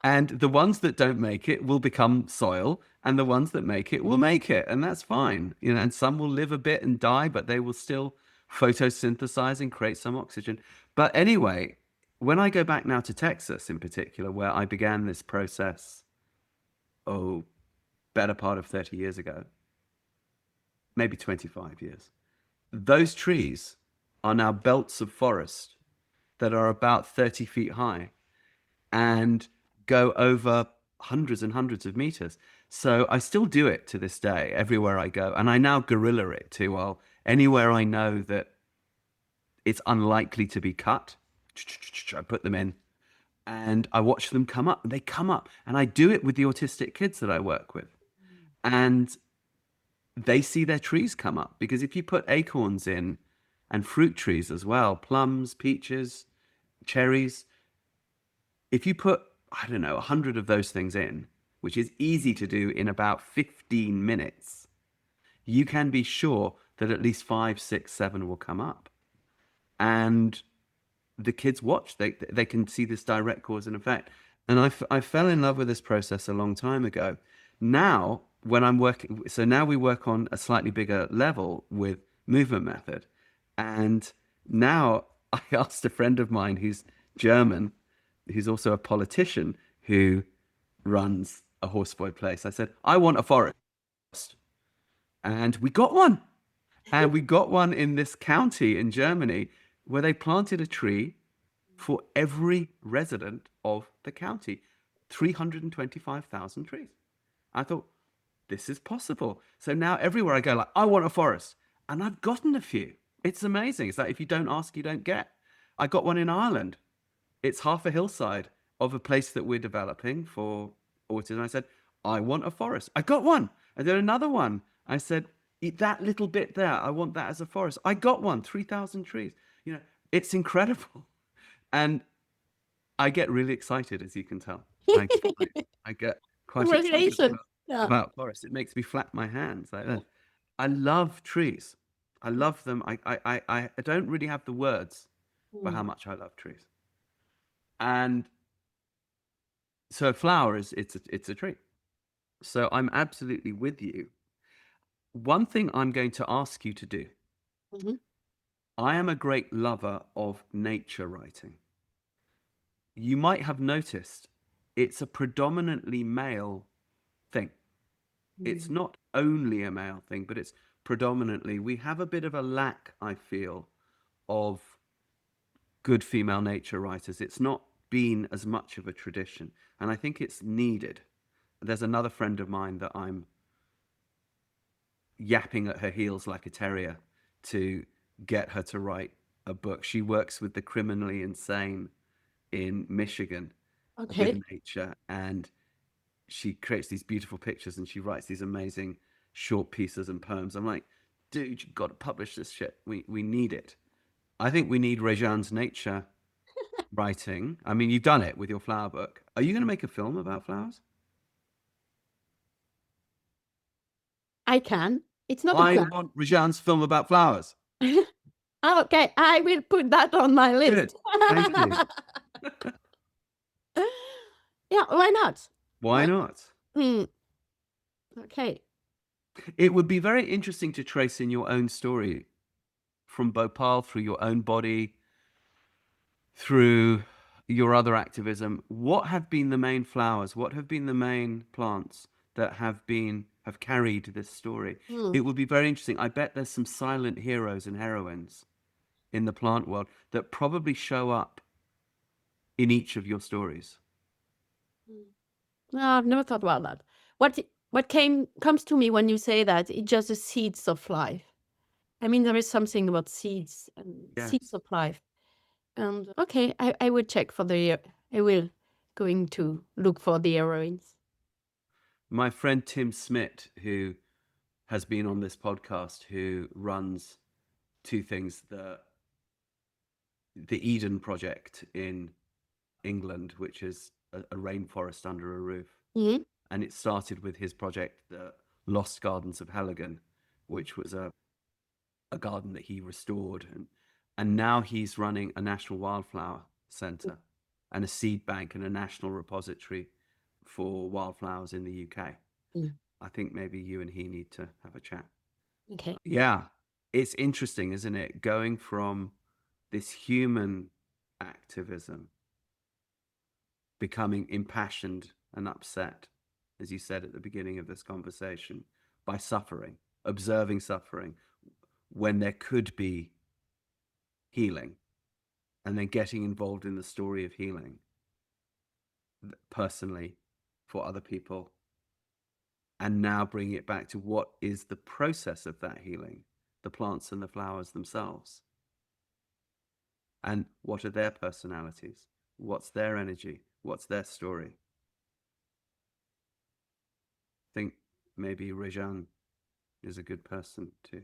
and the ones that don't make it will become soil, and the ones that make it will make it, and that's fine. You know, and some will live a bit and die, but they will still photosynthesize and create some oxygen. But anyway, when I go back now to Texas in particular, where I began this process better part of 30 years ago, maybe 25 years. Those trees are now belts of forest that are about 30 feet high and go over hundreds and hundreds of meters. So I still do it to this day, everywhere I go. And I now guerrilla it too. Well, anywhere I know that it's unlikely to be cut, I put them in and I watch them come up. And they come up. And I do it with the autistic kids that I work with. And they see their trees come up, because if you put acorns in and fruit trees as well, plums, peaches, cherries, if you put, I don't know, 100 of those things in, which is easy to do in about 15 minutes, you can be sure that at least 5, 6, 7 will come up. And the kids watch, they can see this direct cause and effect. And I fell in love with this process a long time ago. Now, when I'm working, so now we work on a slightly bigger level with movement method. And now I asked a friend of mine who's German, who's also a politician, who runs a horseboy place. I said, I want a forest. And we got one. And we got one in this county in Germany where they planted a tree for every resident of the county. 325,000 trees. I thought, this is possible. So now everywhere I go, like, I want a forest. And I've gotten a few. It's amazing. It's like, if you don't ask, you don't get. I got one in Ireland. It's half a hillside of a place that we're developing for autism. I said, I want a forest. I got one. And then another one. I said, eat that little bit there. I want that as a forest. I got one, 3,000 trees. You know, it's incredible. And I get really excited, as you can tell. I get quite excited Congratulations. Yeah. about forests. It makes me flap my hands like that. I love trees. I love them. I don't really have the words for how much I love trees. And so a flower is it's a tree. So I'm absolutely with you. One thing I'm going to ask you to do. Mhm. I am a great lover of nature writing. You might have noticed it's a predominantly male thing. It's not only a male thing, but it's predominantly, we have a bit of a lack, I feel, of good female nature writers. It's not been as much of a tradition, and I think it's needed. There's another friend of mine that I'm yapping at her heels like a terrier to get her to write a book. She works with the criminally insane in Michigan Okay. with nature, and she creates these beautiful pictures and she writes these amazing short pieces and poems. I'm like, dude, you've got to publish this shit. We need it. I think we need Rejane's nature writing. I mean, you've done it with your flower book. Are you going to make a film about flowers? I can. It's not a I plan. want Rejane's film about flowers. Okay, I will put that on my list. Thank you. Yeah, why not? Why not? Okay. It would be very interesting to trace in your own story from Bhopal through your own body, through your other activism. What have been the main flowers? What have been the main plants that have carried this story? It would be very interesting. I bet there's some silent heroes and heroines in the plant world that probably show up in each of your stories. No, I've never thought about that. What comes to me when you say that, it's just the seeds of life. I mean, there is something about seeds and seeds of life. And okay, I will check for I will going to look for the heroines. My friend Tim Smith, who has been on this podcast, who runs two things, the Eden Project in England, which is a rainforest under a roof. Mhm. And it started with his project, the Lost Gardens of Helligan, which was a garden that he restored. And now he's running a national wildflower center and a seed bank and a national repository for wildflowers in the UK. I think maybe you and he need to have a chat. Okay. Yeah. It's interesting, isn't it? Going from this human activism, becoming impassioned and upset as you said at the beginning of this conversation, by suffering, observing suffering, when there could be healing, and then getting involved in the story of healing personally for other people, and now bring it back to what is the process of that healing, the plants and the flowers themselves, and what are their personalities, what's their energy, what's their story. I think maybe Rejane is a good person to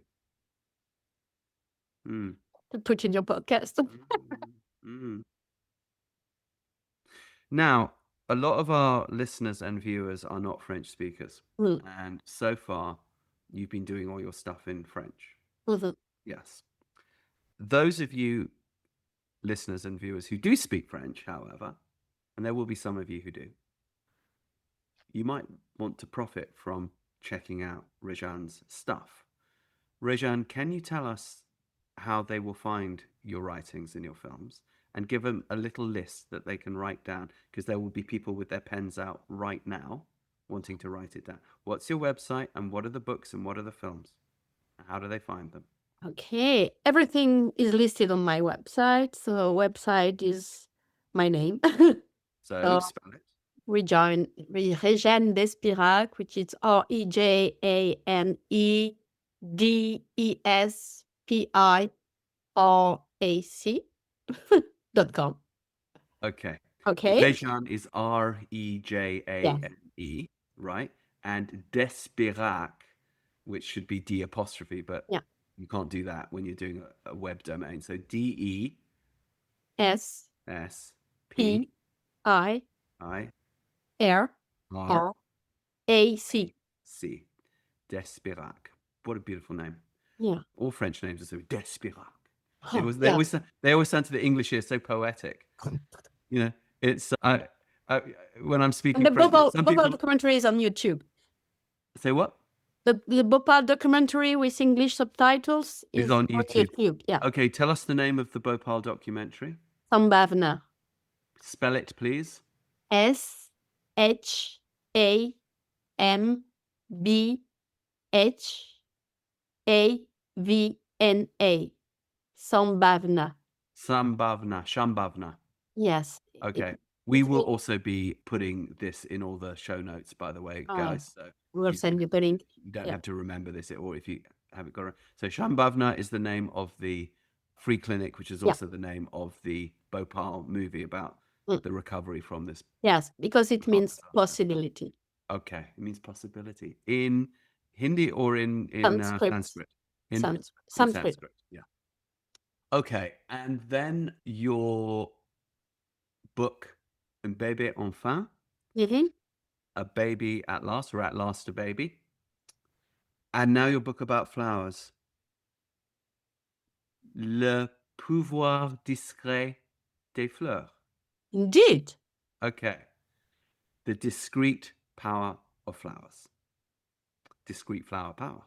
put in your podcast. Now, a lot of our listeners and viewers are not French speakers, Mm. and so far you've been doing all your stuff in French. Mhm. Yes. Those of you listeners and viewers who do speak French, however, and there will be some of you who do, you might want to profit from checking out Rejane's stuff. Rejane, can you tell us how they will find your writings in your films, and give them a little list that they can write down, because there will be people with their pens out right now wanting to write it down. What's your website, and what are the books, and what are the films? How do they find them? Okay, everything is listed on my website. So website is my name. So spell it. Rejane D'Espirac, which is RejaneDespirac.com. Okay. Okay. Rejane is Rejane, right? And D'Espirac, which should be D apostrophe, but Yeah. you can't do that when you're doing a web domain. So DESPI I R R AC. C. D'Espirac. What a beautiful name. Yeah. All French names are so D'Espirac. Oh, They yeah. always sound to the English ear so poetic. You know, it's when I'm speaking And the French, Bhopal some people documentary is on YouTube. say what? The Bhopal documentary with English subtitles Is on YouTube. Yeah. Okay, tell us the name of the Bhopal documentary. Sambhavna. Spell it, please. SHAMBHAVNA. Sambhavna. Shambhavna. Yes. Okay. We will also be putting this in all the show notes, by the way, guys. So we'll send you the link. you don't have to remember this, or if you haven't got it. So Sambhavna is the name of the free clinic, which is also the name of the Bhopal movie about the recovery from this. Yes, because it means possibility. Okay, it means possibility. In Hindi or in Sanskrit? Sanskrit. Yeah. Okay, and then your book, Un bébé enfin, a baby at last, or at last a baby. And now your book about flowers, Le pouvoir discret des fleurs. Indeed. Okay. The discreet power of flowers. Discreet flower power.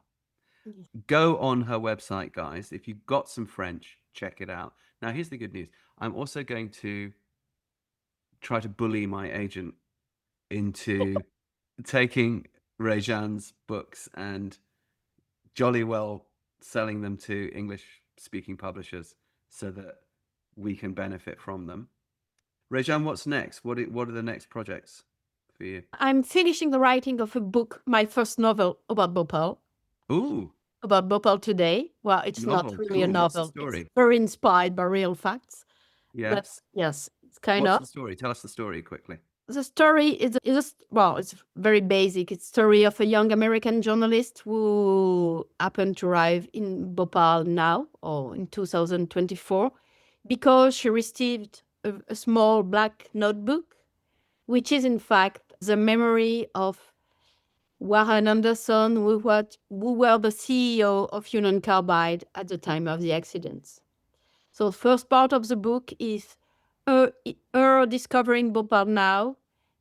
Go on her website, guys. If you've got some French, check it out. Now, here's the good news. I'm also going to try to bully my agent into taking Rejane's books and jolly well selling them to English-speaking publishers so that we can benefit from them. Rejane, what's next? What are the next projects for you? I'm finishing the writing of a book, my first novel about Bhopal. Ooh. About Bhopal today. Well, it's not really a novel. What's the story? It's very inspired by real facts. Yes. But yes, it's kind What's of. the story? Tell us the story quickly. The story is it's very basic. It's the story of a young American journalist who happened to arrive in Bhopal now, or in 2024, because she received a small black notebook, which is in fact the memory of Warren Anderson, who were the CEO of Union Carbide at the time of the accidents. So the first part of the book is her discovering Bhopal now,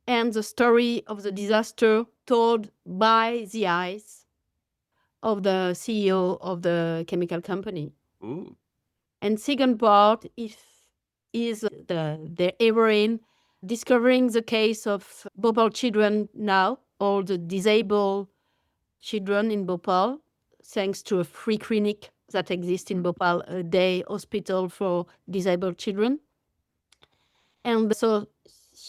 and the story of the disaster told by the eyes of the CEO of the chemical company. Ooh. And second part is the heroine discovering the case of Bhopal children now, all the disabled children in Bhopal, thanks to a free clinic that exists in Bhopal, a day hospital for disabled children. And so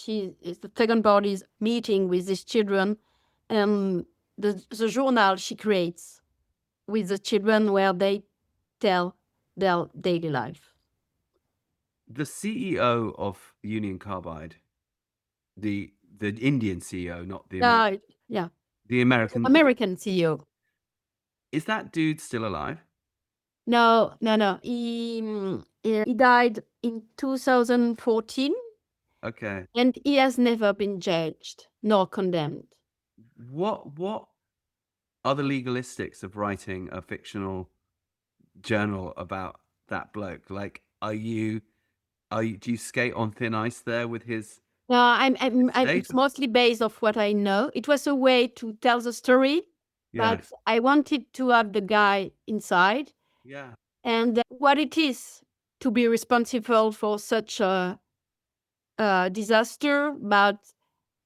the second part is meeting with these children, and the journal she creates with the children where they tell their daily life. The CEO of Union Carbide, the Indian CEO, not the American, Yeah, the American CEO. Is that dude still alive? No. He died in 2014. Okay. And he has never been judged nor condemned. What are the legalistics of writing a fictional journal about that bloke? Like, do you skate on thin ice there with his? No, it's mostly based off what I know. It was a way to tell the story, but I wanted to have the guy inside. Yeah. And what it is to be responsible for such a disaster, but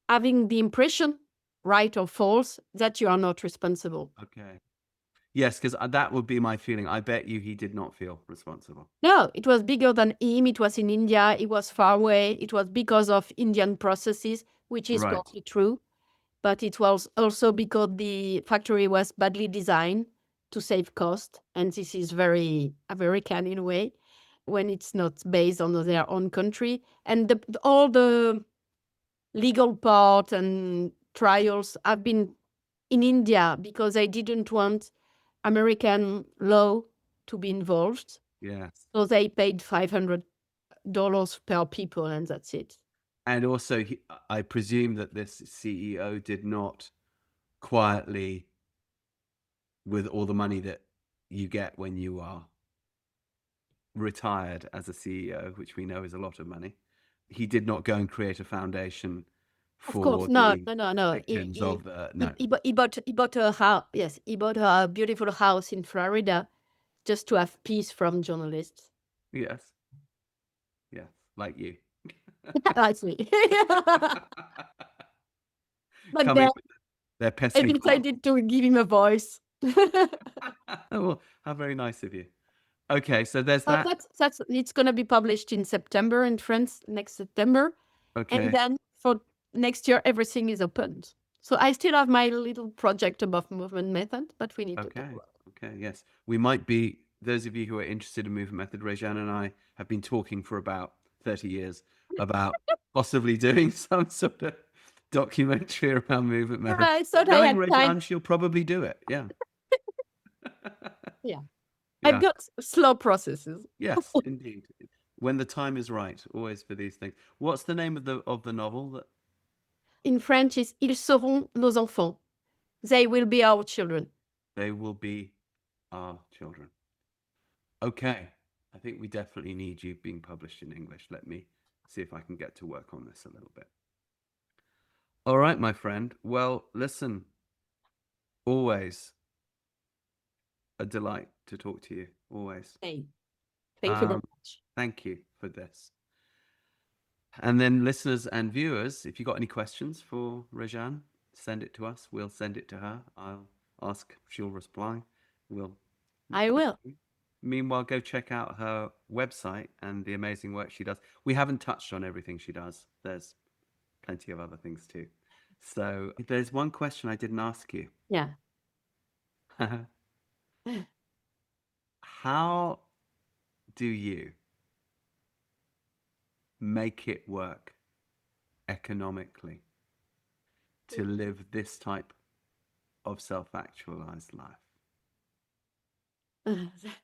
having the impression, right or false, that you are not responsible. Okay. Yes, because that would be my feeling. I bet you he did not feel responsible. No, it was bigger than him. It was in India. It was far away. It was because of Indian processes, which is partly true. But it was also because the factory was badly designed to save cost. And this is very American in a way, when it's not based on their own country. And all the legal part and trials have been in India because they didn't want American law to be involved. Yes. So they paid $500 per people, and that's it. And also, I presume that this CEO did not quietly, with all the money that you get when you are retired as a CEO, which we know is a lot of money, he did not go and create a foundation for of course, no. Victims of the no. He bought a house. Yes, he bought a beautiful house in Florida, just to have peace from journalists. Yes, like you. That's me. But Coming with their pesky. I decided to give him a voice. Oh, how very nice of you. Okay, so there's that. It's going to be published in September in France next September. Okay. And then for next year, everything is opened. So I still have my little project about movement method, but we need to talk about it. Okay, yes. We might be, those of you who are interested in movement method, Rejane and I have been talking for about 30 years about possibly doing some sort of documentary around movement method. I thought I had time. Rejane, she'll probably do it. Yeah. Yeah. I've got slow processes. Yes, indeed. When the time is right, always for these things. What's the name of the novel? In French, is Ils seront nos enfants. They will be our children. They will be our children. Okay. I think we definitely need you being published in English. Let me see if I can get to work on this a little bit. All right, my friend. Well, listen, always a delight to talk to you. Always. Hey, thank you very much. Thank you for this. And then listeners and viewers, if you got any questions for Rejane, send it to us. We'll send it to her. I'll ask, she'll reply. I will. Meanwhile, go check out her website and the amazing work she does. We haven't touched on everything she does. There's plenty of other things too. So there's one question I didn't ask you. Yeah. How do you make it work economically to live this type of self-actualized life?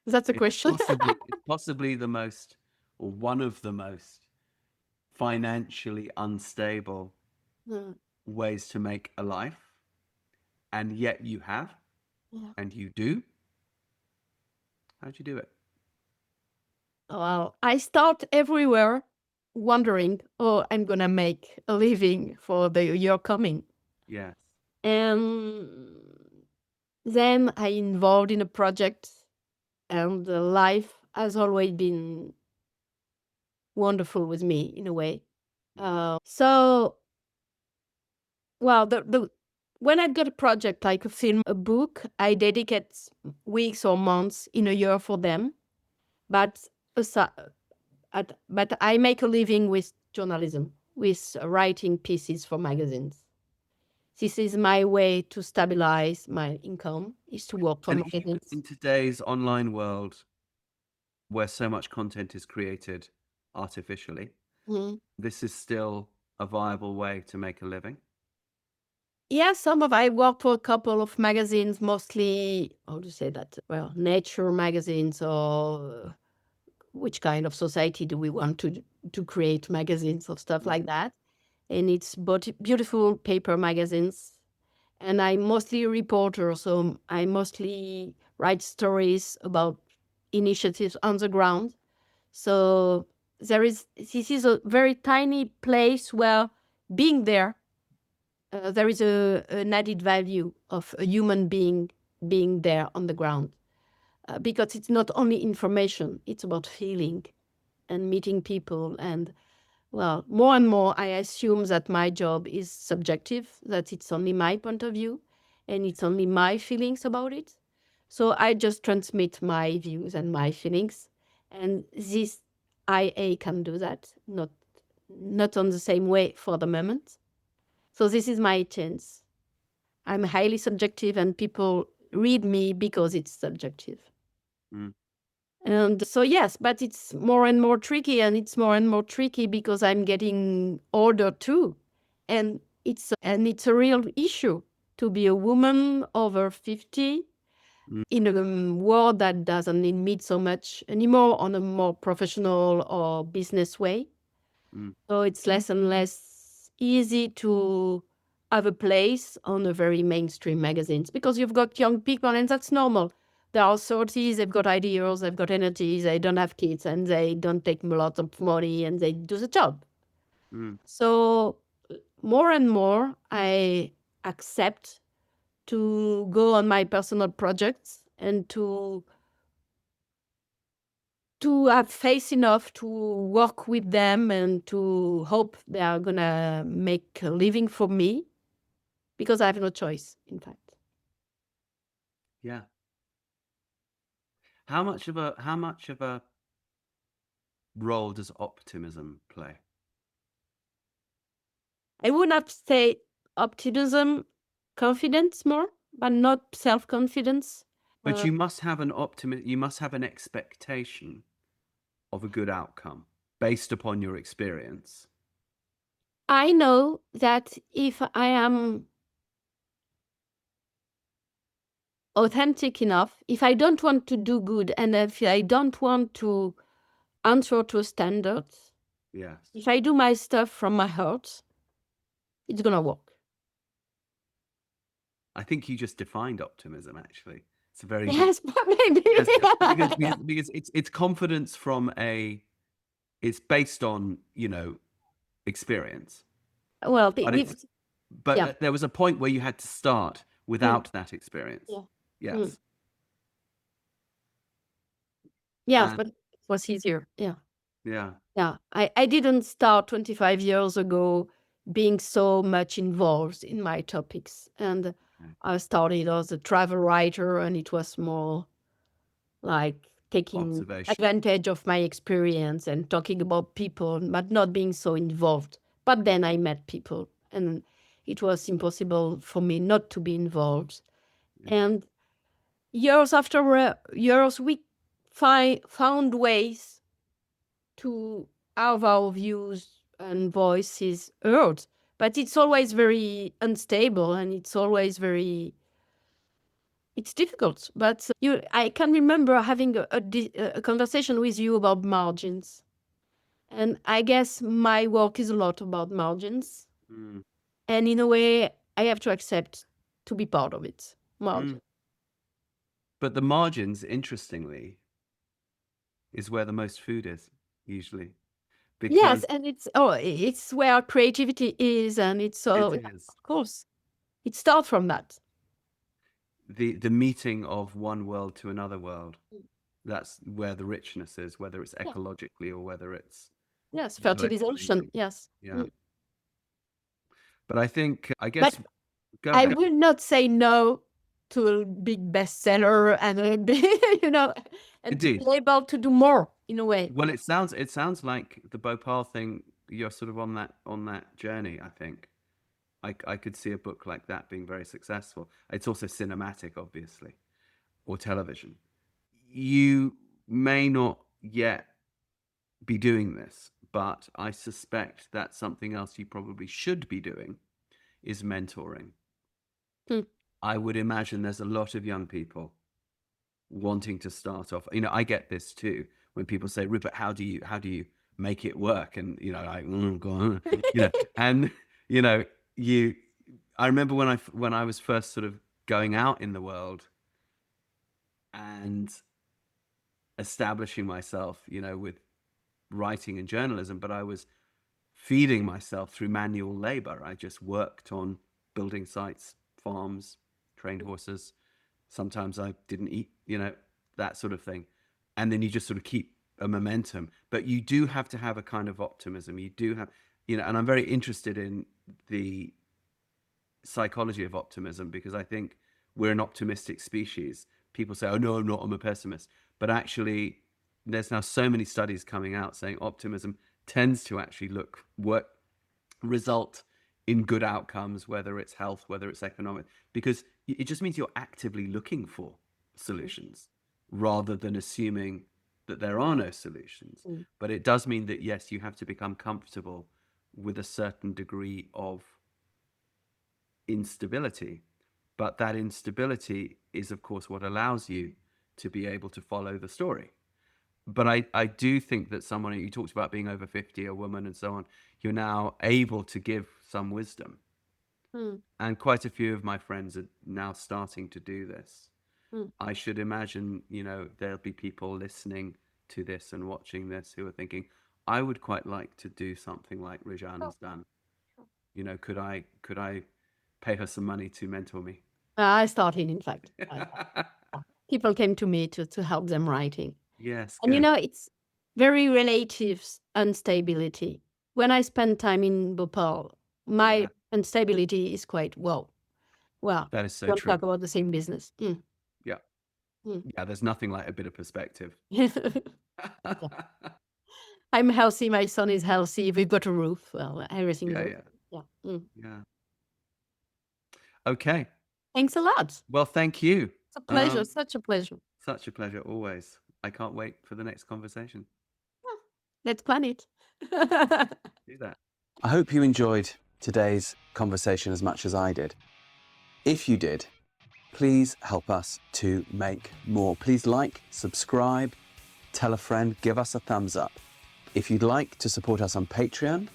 That's a question. It's possibly the most, or one of the most financially unstable ways to make a life, and yet you have, and you do. How'd you do it? Well, I start everywhere wondering, I'm going to make a living for the year coming. Yes. And then I involved in a project, and life has always been wonderful with me in a way. So, well, the when I've got a project like a film, a book, I dedicate weeks or months in a year for them. But but I make a living with journalism, with writing pieces for magazines. This is my way to stabilize my income, is to work for And even magazines. in today's online world, where so much content is created artificially, Mhm. this is still a viable way to make a living. Yeah, I work for a couple of magazines, mostly, how to say that? Well, nature magazines, or which kind of society do we want to create magazines or stuff like that. And it's beautiful paper magazines. And I'm mostly a reporter, so I mostly write stories about initiatives on the ground. So this is a very tiny place where being there, there is an added value of a human being there on the ground, because it's not only information, it's about feeling and meeting people. And well, more and more, I assume that my job is subjective, that it's only my point of view and it's only my feelings about it. So I just transmit my views and my feelings. And this IA can do that, not on the same way for the moment. So this is my chance. I'm highly subjective and people read me because it's subjective. Mm. And so, yes, but it's more and more tricky, and it's more and more tricky because I'm getting older too. And it's a real issue to be a woman over 50 Mm. in a world that doesn't need me so much anymore on a more professional or business way. Mm. So it's less and less easy to have a place on a very mainstream magazines because you've got young people, and that's normal. They are 30s, they've got ideas, they've got energy, they don't have kids, and they don't take a lot of money, and they do the job. Mm. So more and more, I accept to go on my personal projects and to have faith enough to work with them and to hope they are going to make a living for me, because I have no choice, in fact. Yeah. How much of a role does optimism play? I would not say optimism, confidence more, but not self-confidence. But you must have you must have an expectation of a good outcome based upon your experience. I know that if I am authentic enough, if I don't want to do good, and if I don't want to answer to standards, Yes. if I do my stuff from my heart, it's going to work. I think you just defined optimism, actually. It's a very Yes, but maybe. because it's confidence from it's based on, experience. Well, But yeah. there was a point where you had to start without that experience. Yeah. Yes. Yes, And but it was easier. Yeah. yeah. Yeah. I didn't start 25 years ago being so much involved in my topics. And I started as a travel writer, and it was more like taking Observation. advantage of my experience and talking about people, but not being so involved. But then I met people, and it was impossible for me not to be involved. Yeah. And years after years, we found ways to have our views and voices heard. But it's always very unstable, and it's always it's difficult. But I can remember having a conversation with you about margins. And I guess my work is a lot about margins. Mm. And in a way, I have to accept to be part of it. Margin. But the margins, interestingly, is where the most food is, usually. Yes, Because and it's where creativity is, and it's it is of course, it starts from that. the meeting of one world to another world. That's where the richness is, whether it's Yeah. ecologically or whether it's Yes, intellectually. fertilization. Yes. Yeah. But I guess, But Go I ahead. will not say no to a big bestseller and a big, and to Indeed. be able to do more in a way. Well, it sounds like the Bhopal thing. You're sort of on that journey. I think I could see a book like that being very successful. It's also cinematic, obviously, or television. You may not yet be doing this, but I suspect that something else you probably should be doing is mentoring. Hmm. I would imagine there's a lot of young people wanting to start off. I get this too when people say, Rupert, how do you make it work? And go on, and you. I remember when I was first sort of going out in the world and establishing myself, with writing and journalism, but I was feeding myself through manual labor. I just worked on building sites, farms, trained horses. Sometimes I didn't eat, that sort of thing. And then you just sort of keep a momentum. But you do have to have a kind of optimism. You do have, and I'm very interested in the psychology of optimism because I think we're an optimistic species. People say, oh, no, I'm not, I'm a pessimist. But actually, there's now so many studies coming out saying optimism tends to actually result in good outcomes, whether it's health, whether it's economic, because it just means you're actively looking for solutions rather than assuming that there are no solutions. Mm. But it does mean that, yes, you have to become comfortable with a certain degree of instability. But that instability is, of course, what allows you to be able to follow the story. But I do think that someone, you talked about being over 50, a woman and so on, you're now able to give some wisdom. Mm. And quite a few of my friends are now starting to do this. Mm. I should imagine, there'll be people listening to this and watching this who are thinking, I would quite like to do something like Rejane has done. Could I pay her some money to mentor me? I started, in fact. People came to me to help them writing. Yes, And good. it's very relative instability. When I spend time in Bhopal, my instability is quite well. Well, That is so don't true. talk about the same business. Mm. Yeah. Mm. Yeah, there's nothing like a bit of perspective. I'm healthy. My son is healthy. We've got a roof. Well, everything is okay. Yeah. Yeah. Mm. Yeah. Okay. Thanks a lot. Well, thank you. It's a pleasure. Such a pleasure. Such a pleasure always. I can't wait for the next conversation. Let's plan it. Do that. I hope you enjoyed today's conversation as much as I did. If you did, please help us to make more. Please like, subscribe, tell a friend, give us a thumbs up. If you'd like to support us on Patreon,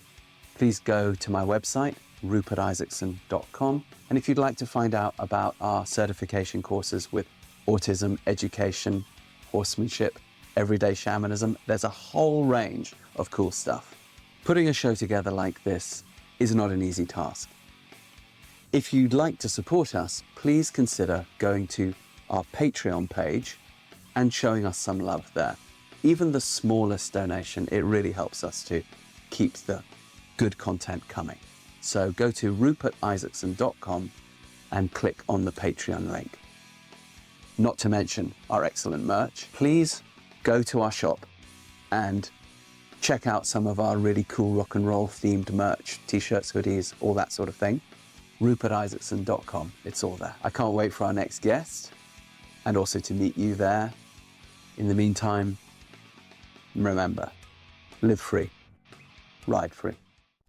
please go to my website, rupertisaacson.com. And if you'd like to find out about our certification courses with autism, education, horsemanship, everyday shamanism, there's a whole range of cool stuff. Putting a show together like this is not an easy task. If you'd like to support us, please consider going to our Patreon page and showing us some love there. Even the smallest donation, it really helps us to keep the good content coming. So go to rupertisaacson.com and click on the Patreon link. Not to mention our excellent merch. Please go to our shop and check out some of our really cool rock and roll themed merch, t-shirts, hoodies, all that sort of thing. rupertisaacson.com, it's all there. I can't wait for our next guest and also to meet you there. In the meantime, remember, live free, ride free.